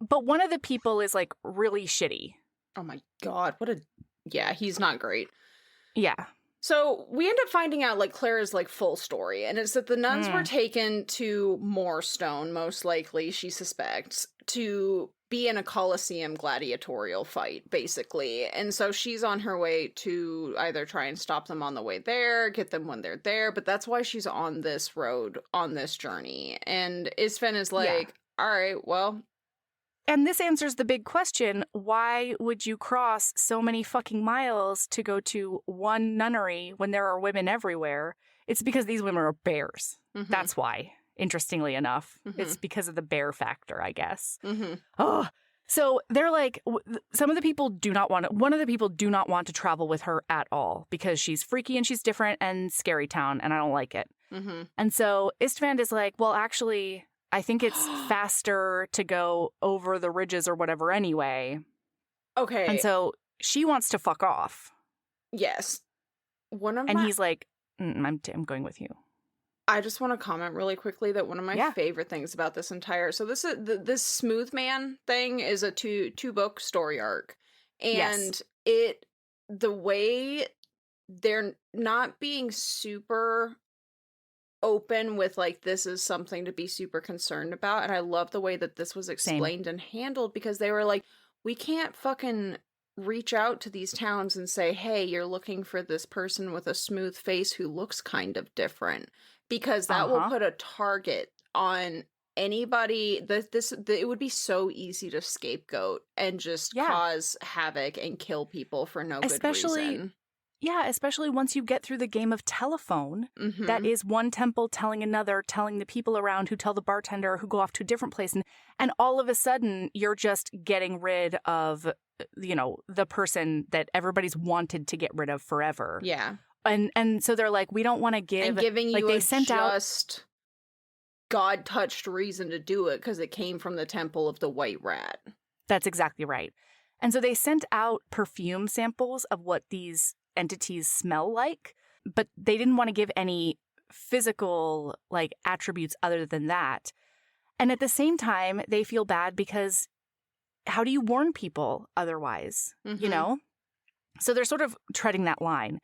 But one of the people is, like, really shitty. Oh my god, yeah, he's not great. Yeah. So we end up finding out, like, Clara's, like, full story, and it's that the nuns were taken to Moorstone, most likely, she suspects, to be in a Colosseum gladiatorial fight, basically. And so she's on her way to either try and stop them on the way there, get them when they're there, but that's why she's on this road, on this journey. And Isfen is like, all right, well... And this answers the big question, why would you cross so many fucking miles to go to one nunnery when there are women everywhere? It's because these women are bears. Mm-hmm. That's why, interestingly enough. Mm-hmm. It's because of the bear factor, I guess. Mm-hmm. Oh, so they're like, one of the people do not want to travel with her at all because she's freaky and she's different and scary town and I don't like it. Mm-hmm. And so Istvand is like, well, actually... I think it's faster to go over the ridges or whatever anyway. Okay. And so she wants to fuck off. Yes. He's like, I'm going with you. I just want to comment really quickly that one of my favorite things about this entire... So this is this Smooth Man thing is a two book story arc. And the way they're not being super... open with, like, this is something to be super concerned about, and I love the way that this was explained and handled, because they were like, we can't fucking reach out to these towns and say, hey, you're looking for this person with a smooth face who looks kind of different, because that will put a target on anybody. It would be so easy to scapegoat and just cause havoc and kill people for no good reason. Yeah, especially once you get through the game of telephone, that is one temple telling another, telling the people around who tell the bartender who go off to a different place. And all of a sudden, you're just getting rid of, the person that everybody's wanted to get rid of forever. Yeah. And so they're like, we don't want to give... And giving like, you they a sent just God-touched reason to do it because it came from the Temple of the White Rat. That's exactly right. And so they sent out perfume samples of what these entities smell like, but they didn't want to give any physical, like, attributes other than that. And at the same time, they feel bad because how do you warn people otherwise, you know? So they're sort of treading that line.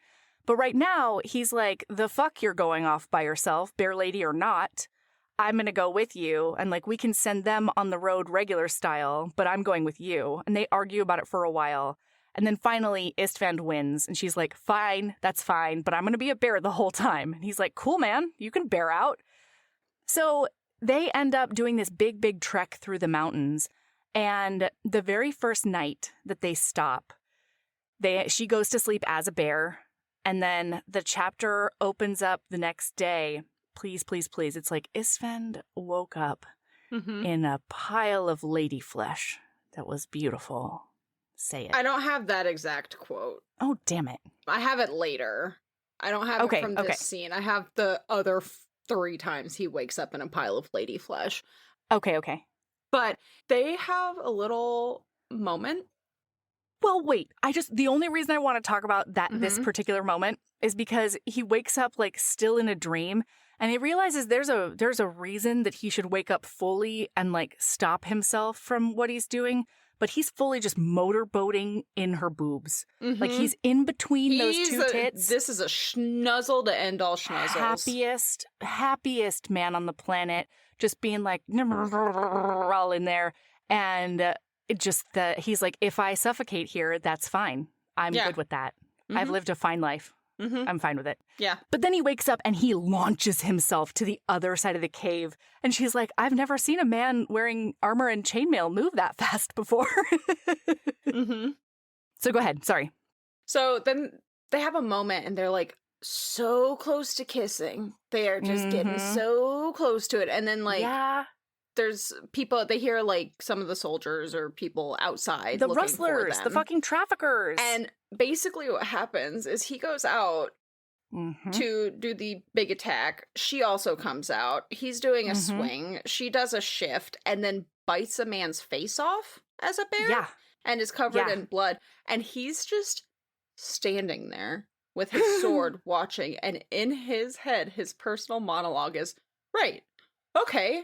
But right now, he's like, the fuck you're going off by yourself, bear lady or not. I'm going to go with you. And, like, we can send them on the road regular style, but I'm going with you. And they argue about it for a while. And then finally, Istvand wins. And she's like, fine, that's fine, but I'm going to be a bear the whole time. And he's like, cool, man, you can bear out. So they end up doing this big, big trek through the mountains. And the very first night that they stop, she goes to sleep as a bear. And then the chapter opens up the next day. Please, please, please. It's like Istvand woke up in a pile of lady flesh that was beautiful. Say it. I don't have that exact quote. Oh, damn it. I have it later. I don't have it from this scene. I have the other 3 times he wakes up in a pile of lady flesh. Okay. But they have a little moment. Well, wait, the only reason I want to talk about this particular moment is because he wakes up like still in a dream and he realizes there's a reason that he should wake up fully and like stop himself from what he's doing. But he's fully just motorboating in her boobs. Like he's in between those two tits. This is a schnuzzle to end all schnuzzles. Happiest man on the planet, just being like all in there. And he's like, if I suffocate here, that's fine. I'm good with that. I've lived a fine life. I'm fine with it. Yeah. But then he wakes up and he launches himself to the other side of the cave. And she's like, I've never seen a man wearing armor and chainmail move that fast before. So go ahead. Sorry. So then they have a moment and they're like so close to kissing. They are just getting so close to it. And then like, there's people, they hear like some of the soldiers or people outside. The rustlers, the fucking traffickers. And basically what happens is he goes out to do the big attack. She also comes out. He's doing a swing. She does a shift and then bites a man's face off as a bear. Yeah. And is covered in blood. And he's just standing there with his sword watching. And in his head, his personal monologue is, right, okay.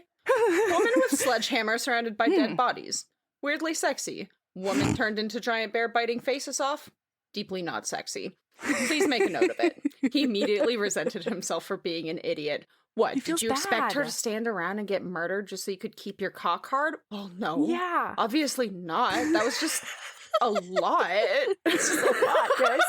Woman with sledgehammer surrounded by dead bodies. Weirdly sexy. Woman turned into giant bear biting faces off. Deeply not sexy. Please make a note of it. He immediately resented himself for being an idiot. What, did you expect her to stand around and get murdered just so you could keep your cock hard? Well, no. Yeah. Obviously not. That was just a lot. It's just a lot, guys.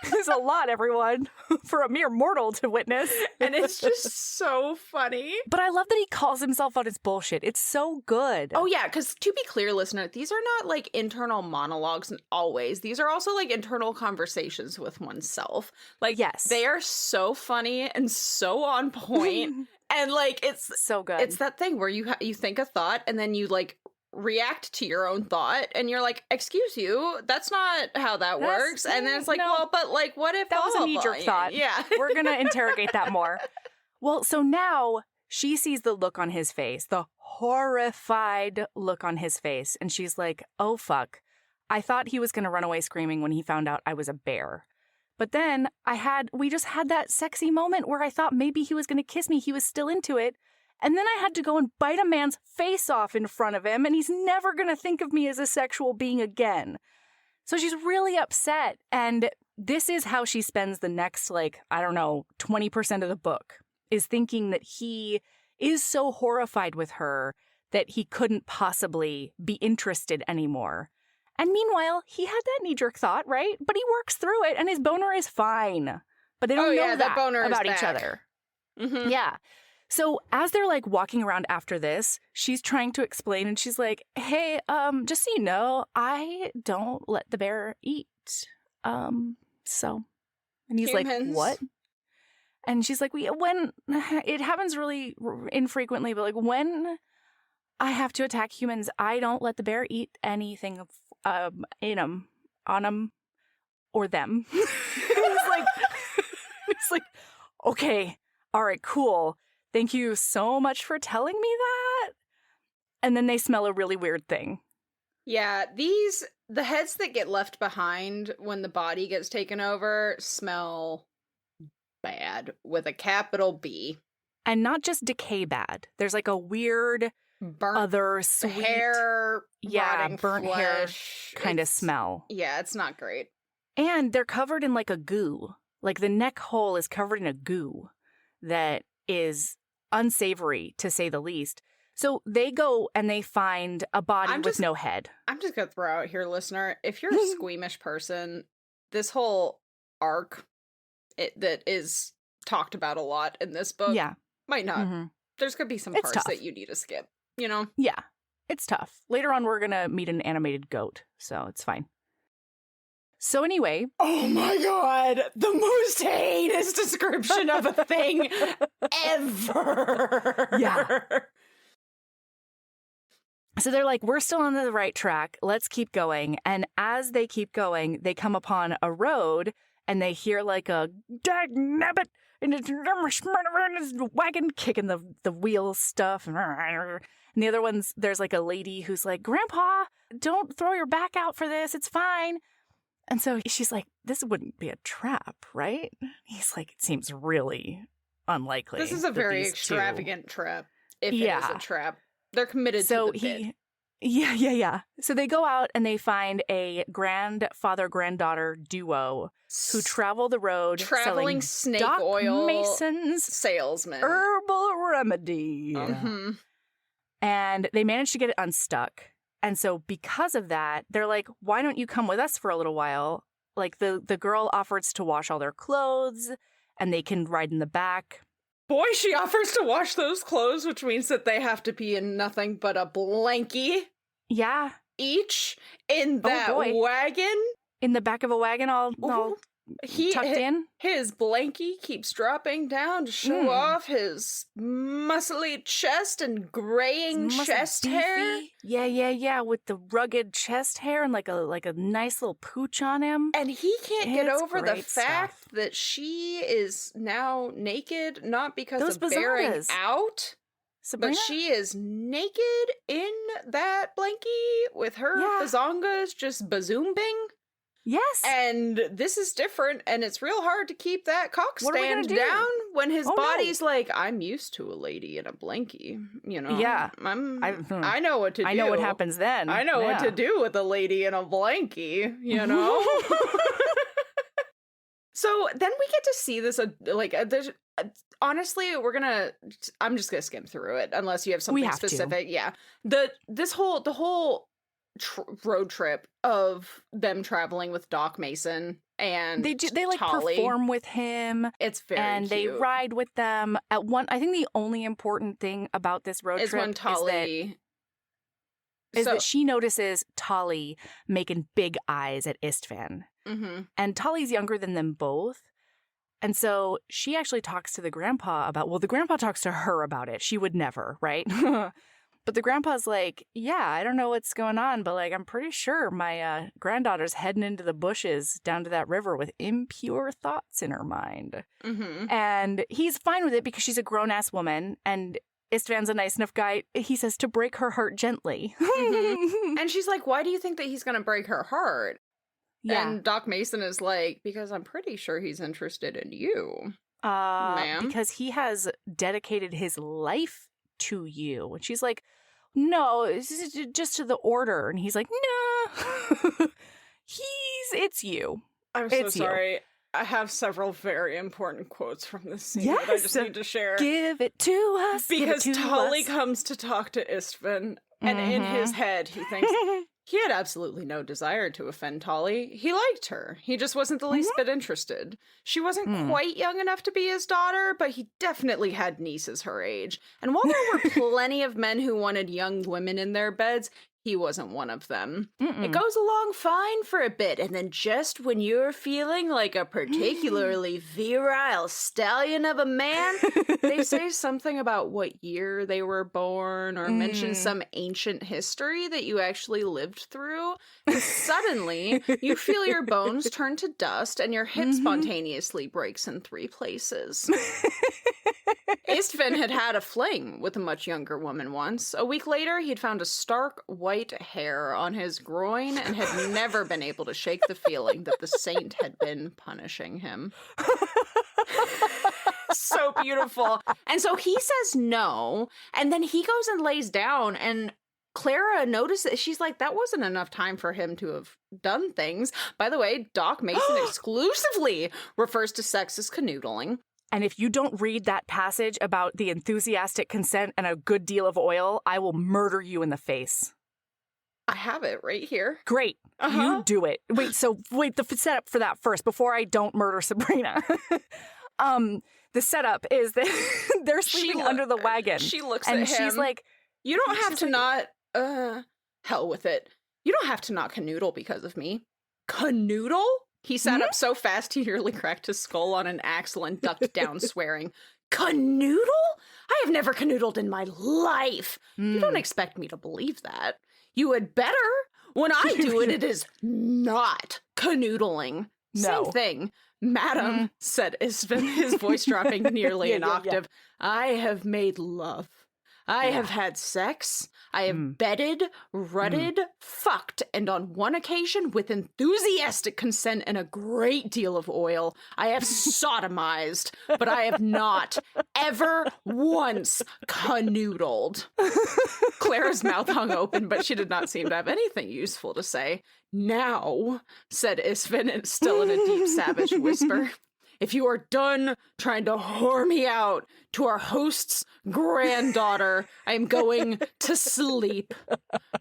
It's a lot, everyone, for a mere mortal to witness. And it's just so funny. But I love that he calls himself on his bullshit. It's so good. Oh, yeah, because to be clear, listener, these are not like internal monologues always. These are also like internal conversations with oneself. Like, yes, they are so funny and so on point. And like, it's so good. It's that thing where you think a thought and then you like react to your own thought and you're like, excuse you, that's not how that works. And then it's like, well, but like, what if that was a knee-jerk thought? Yeah. We're gonna interrogate that more. Well, so now she sees the look on his face, the horrified look on his face, and she's like, oh fuck, I thought he was gonna run away screaming when he found out I was a bear. But then we just had that sexy moment where I thought maybe he was gonna kiss me. He was still into it. And then I had to go and bite a man's face off in front of him, and he's never going to think of me as a sexual being again. So she's really upset, and this is how she spends the next, 20% of the book, is thinking that he is so horrified with her that he couldn't possibly be interested anymore. And meanwhile, he had that knee-jerk thought, right? But he works through it, and his boner is fine. But they don't know that boner about is each back. other. Mm-hmm. Yeah. So as they're like walking around after this, she's trying to explain and she's like, hey, just so you know, I don't let the bear eat. And he's like, what? And she's like, when it happens really infrequently, but like when I have to attack humans, I don't let the bear eat anything in them, on them, or them. It's like, okay, all right, cool. Thank you so much for telling me that. And then they smell a really weird thing. Yeah, the heads that get left behind when the body gets taken over smell bad with a capital B. And not just decay bad. There's like a weird, burnt other sweet hair, burnt hair kind of smell. Yeah, it's not great. And they're covered in like a goo. Like the neck hole is covered in a goo that is unsavory, to say the least. So they go and they find a body with no head. I'm just going to throw out here, listener, if you're a squeamish person, this whole arc that is talked about a lot in this book might not. Mm-hmm. There's going to be some parts that you need to skip, you know? Yeah, it's tough. Later on, we're going to meet an animated goat, so it's fine. So anyway. Oh my god, the most heinous description of a thing ever. Yeah. So they're like, we're still on the right track. Let's keep going. And as they keep going, they come upon a road and they hear like a dagnabbit and it's wagon kicking the wheel stuff. And the other ones, there's like a lady who's like, Grandpa, don't throw your back out for this. It's fine. And so she's like, this wouldn't be a trap, right? He's like, it seems really unlikely. This is a very extravagant trap, if it is a trap. They're committed to the bit. Yeah. So they go out and they find a grandfather-granddaughter duo who travel the road traveling selling snake Doc oil Mason's salesman. herbal remedy. And they manage to get it unstuck. And so because of that, they're like, why don't you come with us for a little while? Like the girl offers to wash all their clothes and they can ride in the back. Boy, she offers to wash those clothes, which means that they have to be in nothing but a blankie. Yeah. Each in that wagon. In the back of a wagon, all tucked in. His blankie keeps dropping down to show off his muscly chest and graying chest hair. Yeah, with the rugged chest hair and like a nice little pooch on him. And he can't get over the fact that she is now naked, not because of bearing out, Sabrina? but she is naked in that blankie with her bazongas just bazoombing. Yes. And this is different, and it's real hard to keep that cock stand down when his body's like, I'm used to a lady in a blankie, you know? Yeah. I know what to do. I know what happens then. I know what to do with a lady in a blankie, you know? So then we get to see this, there's... honestly, I'm just gonna skim through it, unless you have something specific. Yeah. The whole road trip of them traveling with Doc Mason and they like Tolly. Perform with him. It's very and cute. They ride with them. I think the only important thing about this road trip when Tolly is that she notices Tolly making big eyes at Istvan. And Tolly's younger than them both. And so she actually talks to the grandpa the grandpa talks to her about it. She would never, right? But the grandpa's like, yeah, I don't know what's going on, but like, I'm pretty sure my granddaughter's heading into the bushes down to that river with impure thoughts in her mind. And he's fine with it because she's a grown-ass woman and Istvan's a nice enough guy, he says, to break her heart gently. And she's like, why do you think that he's going to break her heart? Yeah. And Doc Mason is like, because I'm pretty sure he's interested in you, ma'am. Because he has dedicated his life to you. And she's like, no, this is just to the order. And he's like, no, it's you. I'm so sorry. I have several very important quotes from this scene that I just need to share. Give it to us. Because Tolly comes to talk to Istvan, and in his head, he thinks he had absolutely no desire to offend Tolly. He liked her. He just wasn't the least bit interested. She wasn't quite young enough to be his daughter, but he definitely had nieces her age. And while there were plenty of men who wanted young women in their beds, he wasn't one of them. It goes along fine for a bit, and then just when you're feeling like a particularly virile stallion of a man, they say something about what year they were born or mention some ancient history that you actually lived through. And suddenly, you feel your bones turn to dust and your hip spontaneously breaks in 3 places. Istvan had had a fling with a much younger woman once. A week later, he'd found a stark white hair on his groin and had never been able to shake the feeling that the saint had been punishing him. So beautiful. And so he says no, and then he goes and lays down, and Clara notices, she's like, that wasn't enough time for him to have done things. By the way, Doc Mason exclusively refers to sex as canoodling. And if you don't read that passage about the enthusiastic consent and a good deal of oil, I will murder you in the face. I have it right here. Great. You do it. Wait, the setup for that first, before I don't murder Sabrina. The setup is that they're sleeping under the wagon. She looks at him. And she's like, you don't have to not, hell with it. You don't have to not canoodle because of me. Canoodle? He sat up so fast he nearly cracked his skull on an axle and ducked down, swearing, Canoodle? I have never canoodled in my life. You don't expect me to believe that. You had better. When I do it, it is not canoodling. No. Same thing. Madam, said Istvan, his voice dropping nearly an octave, I have made love. I have had sex. I have bedded, rutted, fucked, and on one occasion, with enthusiastic consent and a great deal of oil, I have sodomized, but I have not ever once canoodled. Clara's mouth hung open, but she did not seem to have anything useful to say. Now, said Isfin, still in a deep, savage whisper, if you are done trying to whore me out to our host's granddaughter, I am going to sleep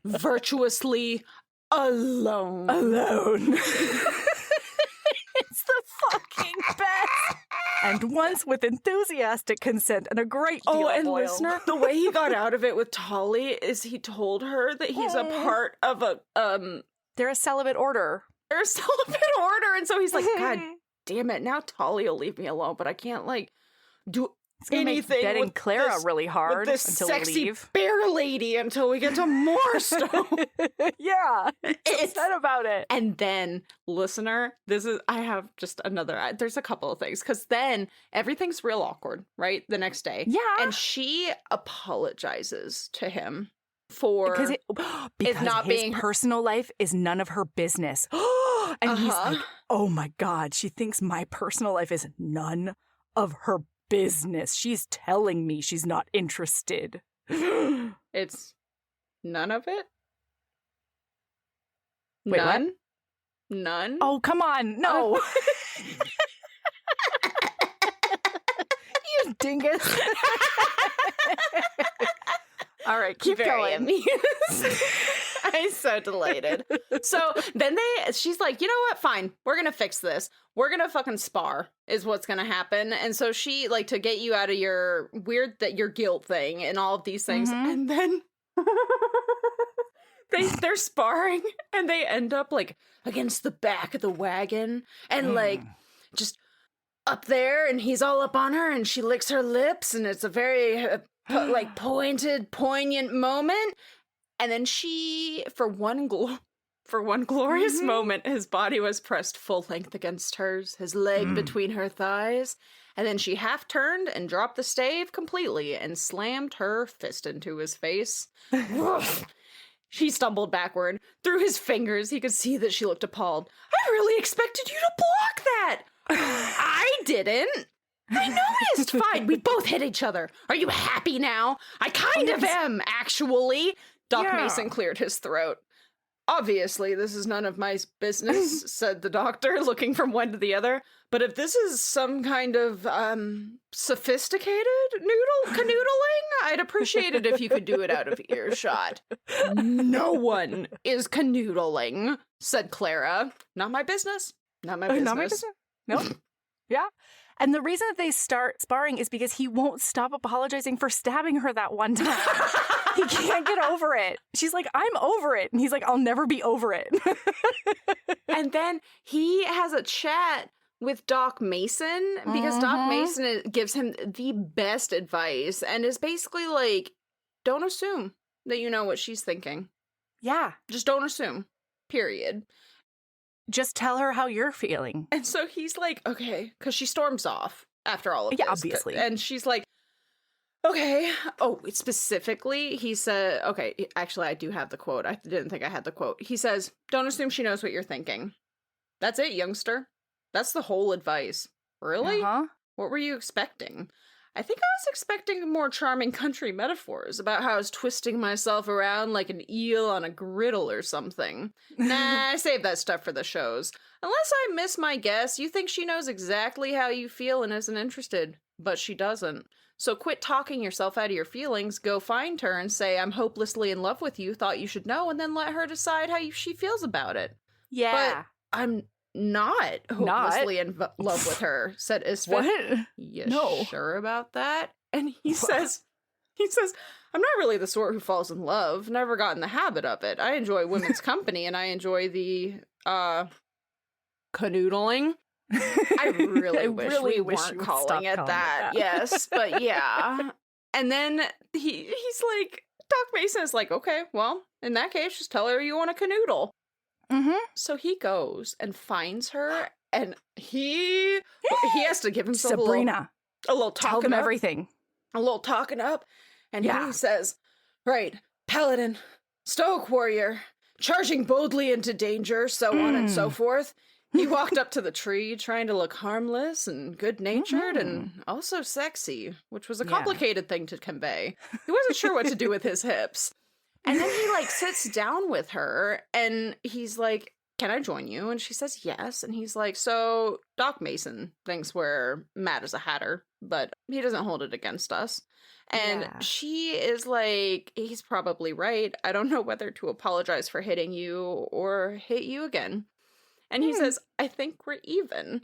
virtuously alone. Alone. It's the fucking best. And once with enthusiastic consent and a great deal of oil. Listener, the way he got out of it with Tolly is he told her that he's a part of a They're a celibate order. They're a celibate order, and so he's like, God damn it, now Tolly will leave me alone, but I can't do anything. Betting with Clara this, really hard with this until sexy we leave. bear lady until we get to Moorstone. Yeah, it's upset about it. And then, listener, I have just another. There's a couple of things because then everything's real awkward, right? The next day, yeah, and she apologizes to him for because not his being personal life is none of her business. And he's like, oh my God, she thinks my personal life is none of her business. She's telling me she's not interested. It's none of it? Wait, none? what? None? Oh, come on. No. You dingus. All right, keep going. Amused. I'm so delighted. So then she's like, you know what? Fine. We're going to fix this. We're going to fucking spar is what's going to happen. And so she, like, to get you out of your your guilt thing and all of these things. And then they're sparring and they end up like against the back of the wagon and like just up there and he's all up on her and she licks her lips and it's a very like pointed, poignant moment. And then she, for one glorious moment, his body was pressed full length against hers, his leg between her thighs. And then she half turned and dropped the stave completely and slammed her fist into his face. She stumbled backward. Through his fingers, he could see that she looked appalled. I really expected you to block that. I didn't. I noticed. Fine, we both hit each other. Are you happy now? I kind of am, actually. Doc Mason cleared his throat. Obviously, this is none of my business, said the doctor, looking from one to the other. But if this is some kind of, sophisticated canoodling, I'd appreciate it if you could do it out of earshot. No one is canoodling, said Clara. Not my business. Not my business. Not my business. No. Yeah. And the reason that they start sparring is because he won't stop apologizing for stabbing her that one time. He can't get over it. She's like, I'm over it. And he's like, I'll never be over it. And then he has a chat with Doc Mason because Doc Mason gives him the best advice and is basically like, don't assume that you know what she's thinking. Yeah. Just don't assume. Period. Just tell her how you're feeling. And so he's like, okay, because she storms off after all of this. Yeah, obviously. And she's like, okay. Oh, specifically, he said, okay, actually, I do have the quote. I didn't think I had the quote. He says, don't assume she knows what you're thinking. That's it, youngster. That's the whole advice. Really? What were you expecting? I think I was expecting more charming country metaphors about how I was twisting myself around like an eel on a griddle or something. Nah, I saved that stuff for the shows. Unless I miss my guess, you think she knows exactly how you feel and isn't interested. But she doesn't. So quit talking yourself out of your feelings, go find her and say, I'm hopelessly in love with you, thought you should know, and then let her decide how she feels about it. Yeah. But I'm not hopelessly in love with her, said Isfit. What? You No. sure about that? And he says, I'm not really the sort who falls in love. Never got in the habit of it. I enjoy women's company and I enjoy the canoodling. I really wish we weren't calling it that. Yes, but yeah. And then he's like, Doc Mason is like, okay, well, in that case, just tell her you want to canoodle. So he goes and finds her, and he has to give himself Sabrina, a little talking tell them up. everything. A little talking up. And he says, right, Paladin, stoic warrior, charging boldly into danger, so on and so forth. He walked up to the tree, trying to look harmless and good-natured and also sexy, which was a complicated thing to convey. He wasn't sure what to do with his hips. And then he, like, sits down with her, and he's like, can I join you? And she says yes. And he's like, so Doc Mason thinks we're mad as a hatter, but he doesn't hold it against us. And she is like, he's probably right. I don't know whether to apologize for hitting you or hit you again. And he says, I think we're even.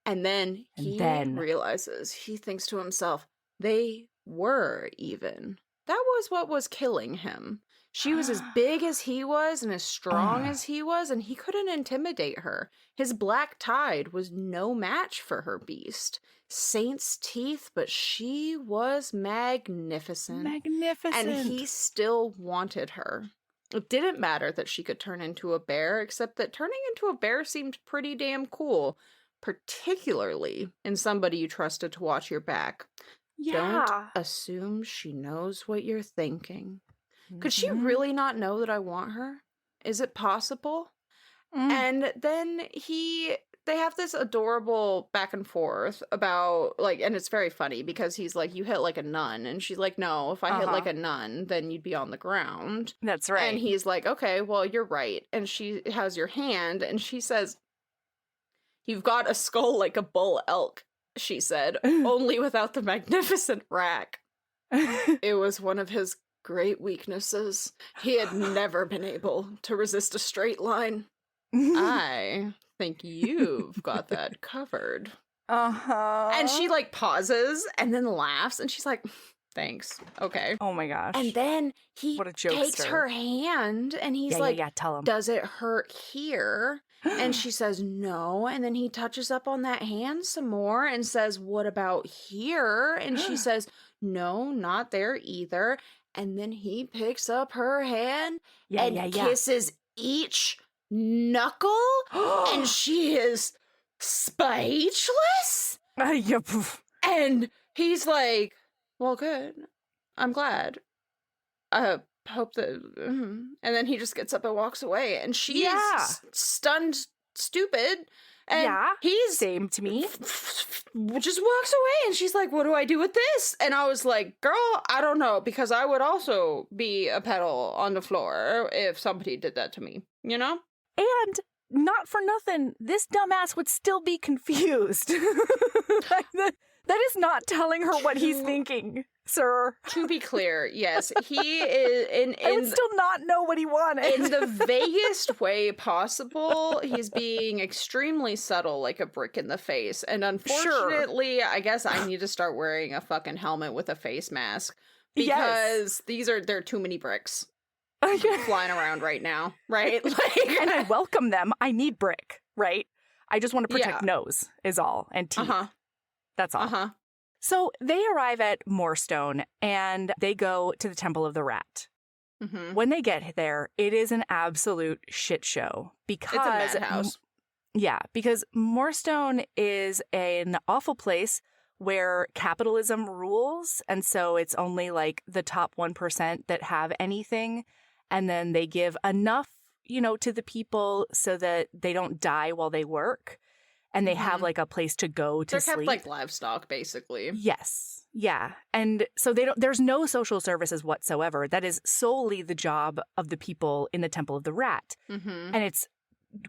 And then he realizes, he thinks to himself, they were even. That was what was killing him. She was as big as he was and as strong as he was, and he couldn't intimidate her. His black tide was no match for her beast. Saint's teeth, but she was magnificent. Magnificent. And he still wanted her. It didn't matter that she could turn into a bear, except that turning into a bear seemed pretty damn cool, particularly in somebody you trusted to watch your back. Yeah. Don't assume she knows what you're thinking. Could she really not know that I want her? Is it possible? And then they have this adorable back and forth about, like, and it's very funny because he's like, you hit like a nun. And she's like, no, if I hit like a nun, then you'd be on the ground. That's right. And he's like, okay, well, you're right. And she has your hand, and she says, you've got a skull like a bull elk, she said, only without the magnificent rack. It was one of his great weaknesses. He had never been able to resist a straight line. I think you've got that covered. And she, like, pauses and then laughs, and she's like, thanks. Okay. Oh my gosh. And then he what a takes jokester. her hand, and he's like, tell him. does it hurt here? And she says, no. And then he touches up on that hand some more and says, what about here? And she says, no, not there either. And then he picks up her hand and kisses each knuckle, and she is speechless. And he's like, well, good. I'm glad. I hope that... And then he just gets up and walks away, and she's stunned stupid. And he's same to me. Just walks away, and she's like, what do I do with this? And I was like, girl, I don't know, because I would also be a pedal on the floor if somebody did that to me, you know? And not for nothing, this dumbass would still be confused. That is not telling her what he's thinking, sir. To be clear, yes, he is I would still not know what he wanted. In the vaguest way possible, he's being extremely subtle, like a brick in the face. And unfortunately, I guess I need to start wearing a fucking helmet with a face mask. Because there are too many bricks flying around right now, right? Like, and I welcome them. I need brick, right? I just want to protect nose, is all, and teeth. That's all. So they arrive at Moorstone, and they go to the Temple of the Rat. When they get there, it is an absolute shit show. Because it's a madhouse. Because Moorstone is an awful place where capitalism rules, and so it's only like the top 1% that have anything, and then they give enough, to the people so that they don't die while they work. And they have, like, a place to go to sleep. They're kept like livestock, basically. Yes. Yeah. And so there's no social services whatsoever. That is solely the job of the people in the Temple of the Rat. And it's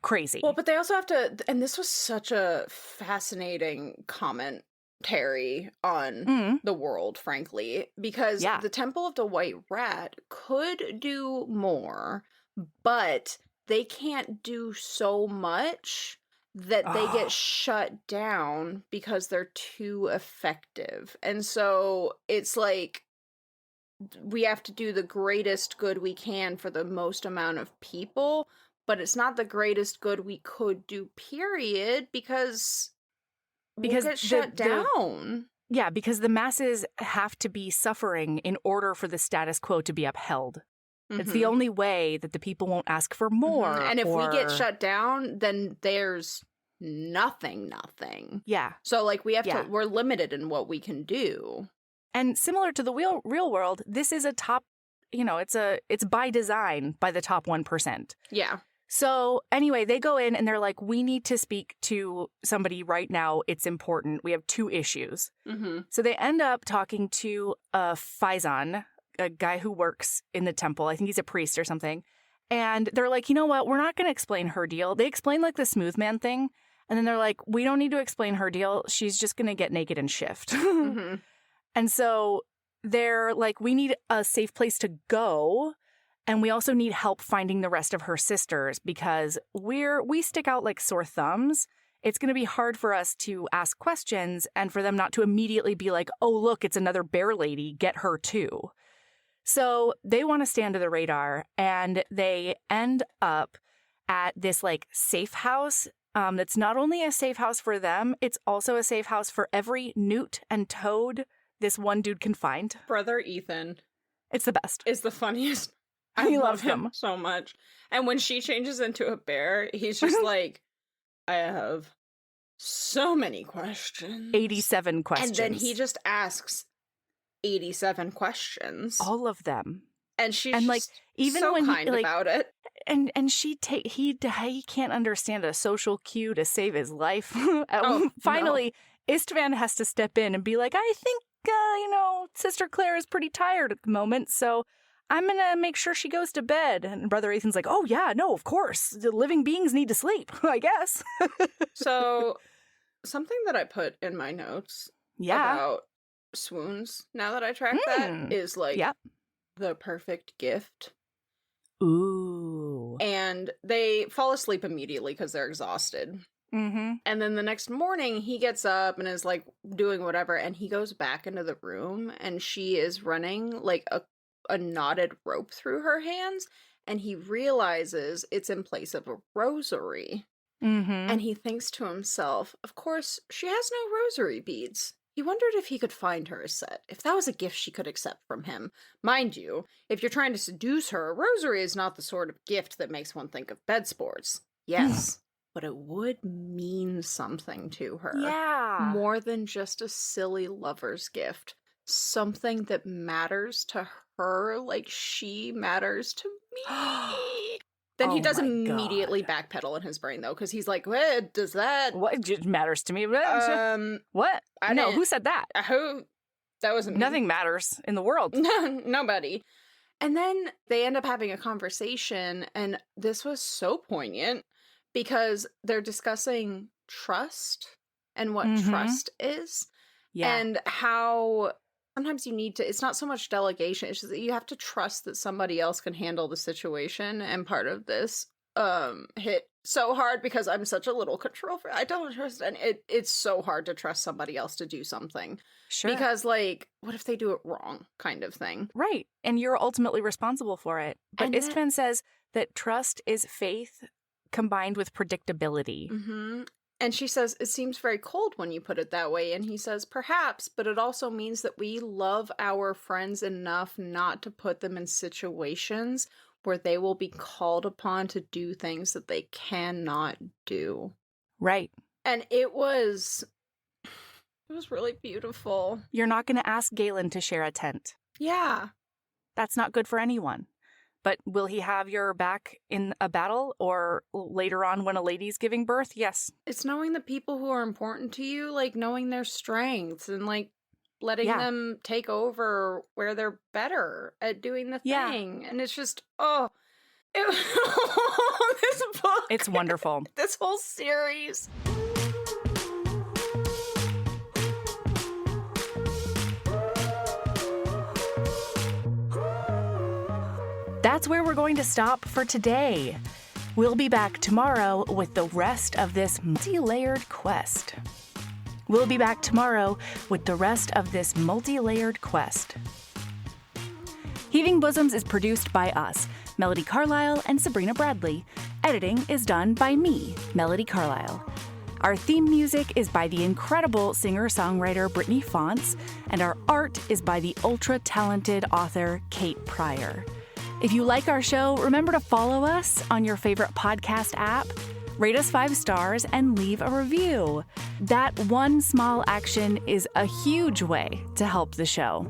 crazy. Well, but they also have to, and this was such a fascinating commentary on the world, frankly, because the Temple of the White Rat could do more, but they can't do so much that they get shut down because they're too effective. And so it's like we have to do the greatest good we can for the most amount of people, but it's not the greatest good we could do, period, because we'll get shut down. Yeah, because the masses have to be suffering in order for the status quo to be upheld. It's the only way that the people won't ask for more. And if we get shut down, then there's nothing. Yeah. So, like, we have to, we're limited in what we can do. And similar to the real world, this is a top, it's by design by the top 1%. Yeah. So anyway, they go in and they're like, we need to speak to somebody right now. It's important. We have 2 issues. Mm-hmm. So they end up talking to Faison, a guy who works in the temple. I think he's a priest or something. And they're like, you know what? We're not going to explain her deal. They explain like the smooth man thing. And then they're like, we don't need to explain her deal. She's just going to get naked and shift. Mm-hmm. And so they're like, we need a safe place to go. And we also need help finding the rest of her sisters because we stick out like sore thumbs. It's going to be hard for us to ask questions and for them not to immediately be like, oh, look, it's another bear lady. Get her too. So they want to stay under the radar and they end up at this like safe house that's not only a safe house for them, it's also a safe house for every newt and toad this one dude can find. Brother Ethan. It's the best. Is the funniest. I love love him so much. And when she changes into a bear, he's just like, I have so many questions. 87 questions. And then he just asks 87 questions. All of them. And she's and like even so when kind he, like, about it. And he can't understand a social cue to save his life. Finally, Istvan has to step in and be like, I think Sister Claire is pretty tired at the moment, so I'm going to make sure she goes to bed. And Brother Ethan's like, oh, yeah, no, of course. The living beings need to sleep, I guess. So something that I put in my notes about swoons, now that I track that, is like the perfect gift. Ooh. And they fall asleep immediately because they're exhausted. Mm-hmm. And then the next morning, he gets up and is like doing whatever, and he goes back into the room, and she is running like a knotted rope through her hands, and he realizes it's in place of a rosary. Mm-hmm. And he thinks to himself, of course, she has no rosary beads. He wondered if he could find her a set, if that was a gift she could accept from him. Mind you, if you're trying to seduce her, a rosary is not the sort of gift that makes one think of bed sports. Yes, but it would mean something to her. Yeah. More than just a silly lover's gift. Something that matters to her like she matters to me. Then he does immediately backpedal in his brain, though, because he's like, what does that... What just matters to me? What? I No, didn't... who said that? That wasn't me. Nothing matters in the world. Nobody. And then they end up having a conversation, and this was so poignant because they're discussing trust and what trust is. Yeah. And how... sometimes you need to, it's not so much delegation, it's just that you have to trust that somebody else can handle the situation. And part of this hit so hard because I'm such a little control freak. I don't trust, and it's so hard to trust somebody else to do something. Sure. Because, like, what if they do it wrong kind of thing? Right. And you're ultimately responsible for it. But Istvan says that trust is faith combined with predictability. Mm-hmm. And she says, it seems very cold when you put it that way. And he says, perhaps, but it also means that we love our friends enough not to put them in situations where they will be called upon to do things that they cannot do. Right. And it was really beautiful. You're not going to ask Galen to share a tent. Yeah. That's not good for anyone. But will he have your back in a battle or later on when a lady's giving birth? Yes. It's knowing the people who are important to you, like knowing their strengths and like letting them take over where they're better at doing the thing. And it's just, this book. It's wonderful. This whole series. That's where we're going to stop for today. We'll be back tomorrow with the rest of this multi-layered quest. Heaving Bosoms is produced by us, Melody Carlisle and Sabrina Bradley. Editing is done by me, Melody Carlisle. Our theme music is by the incredible singer-songwriter Brittany Fonts, and our art is by the ultra-talented author Kate Pryor. If you like our show, remember to follow us on your favorite podcast app, rate us 5 stars, and leave a review. That one small action is a huge way to help the show.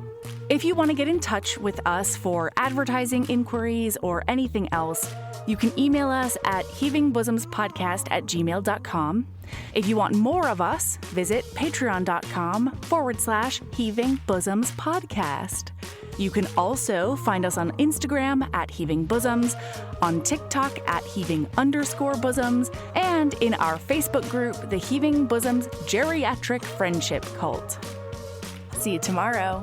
If you want to get in touch with us for advertising inquiries or anything else, you can email us at heavingbosompodcast@gmail.com. If you want more of us, visit patreon.com/heavingbosomspodcast. You can also find us on Instagram at Heaving Bosoms, on TikTok at Heaving_Bosoms, and in our Facebook group, the Heaving Bosoms Geriatric Friendship Cult. See you tomorrow.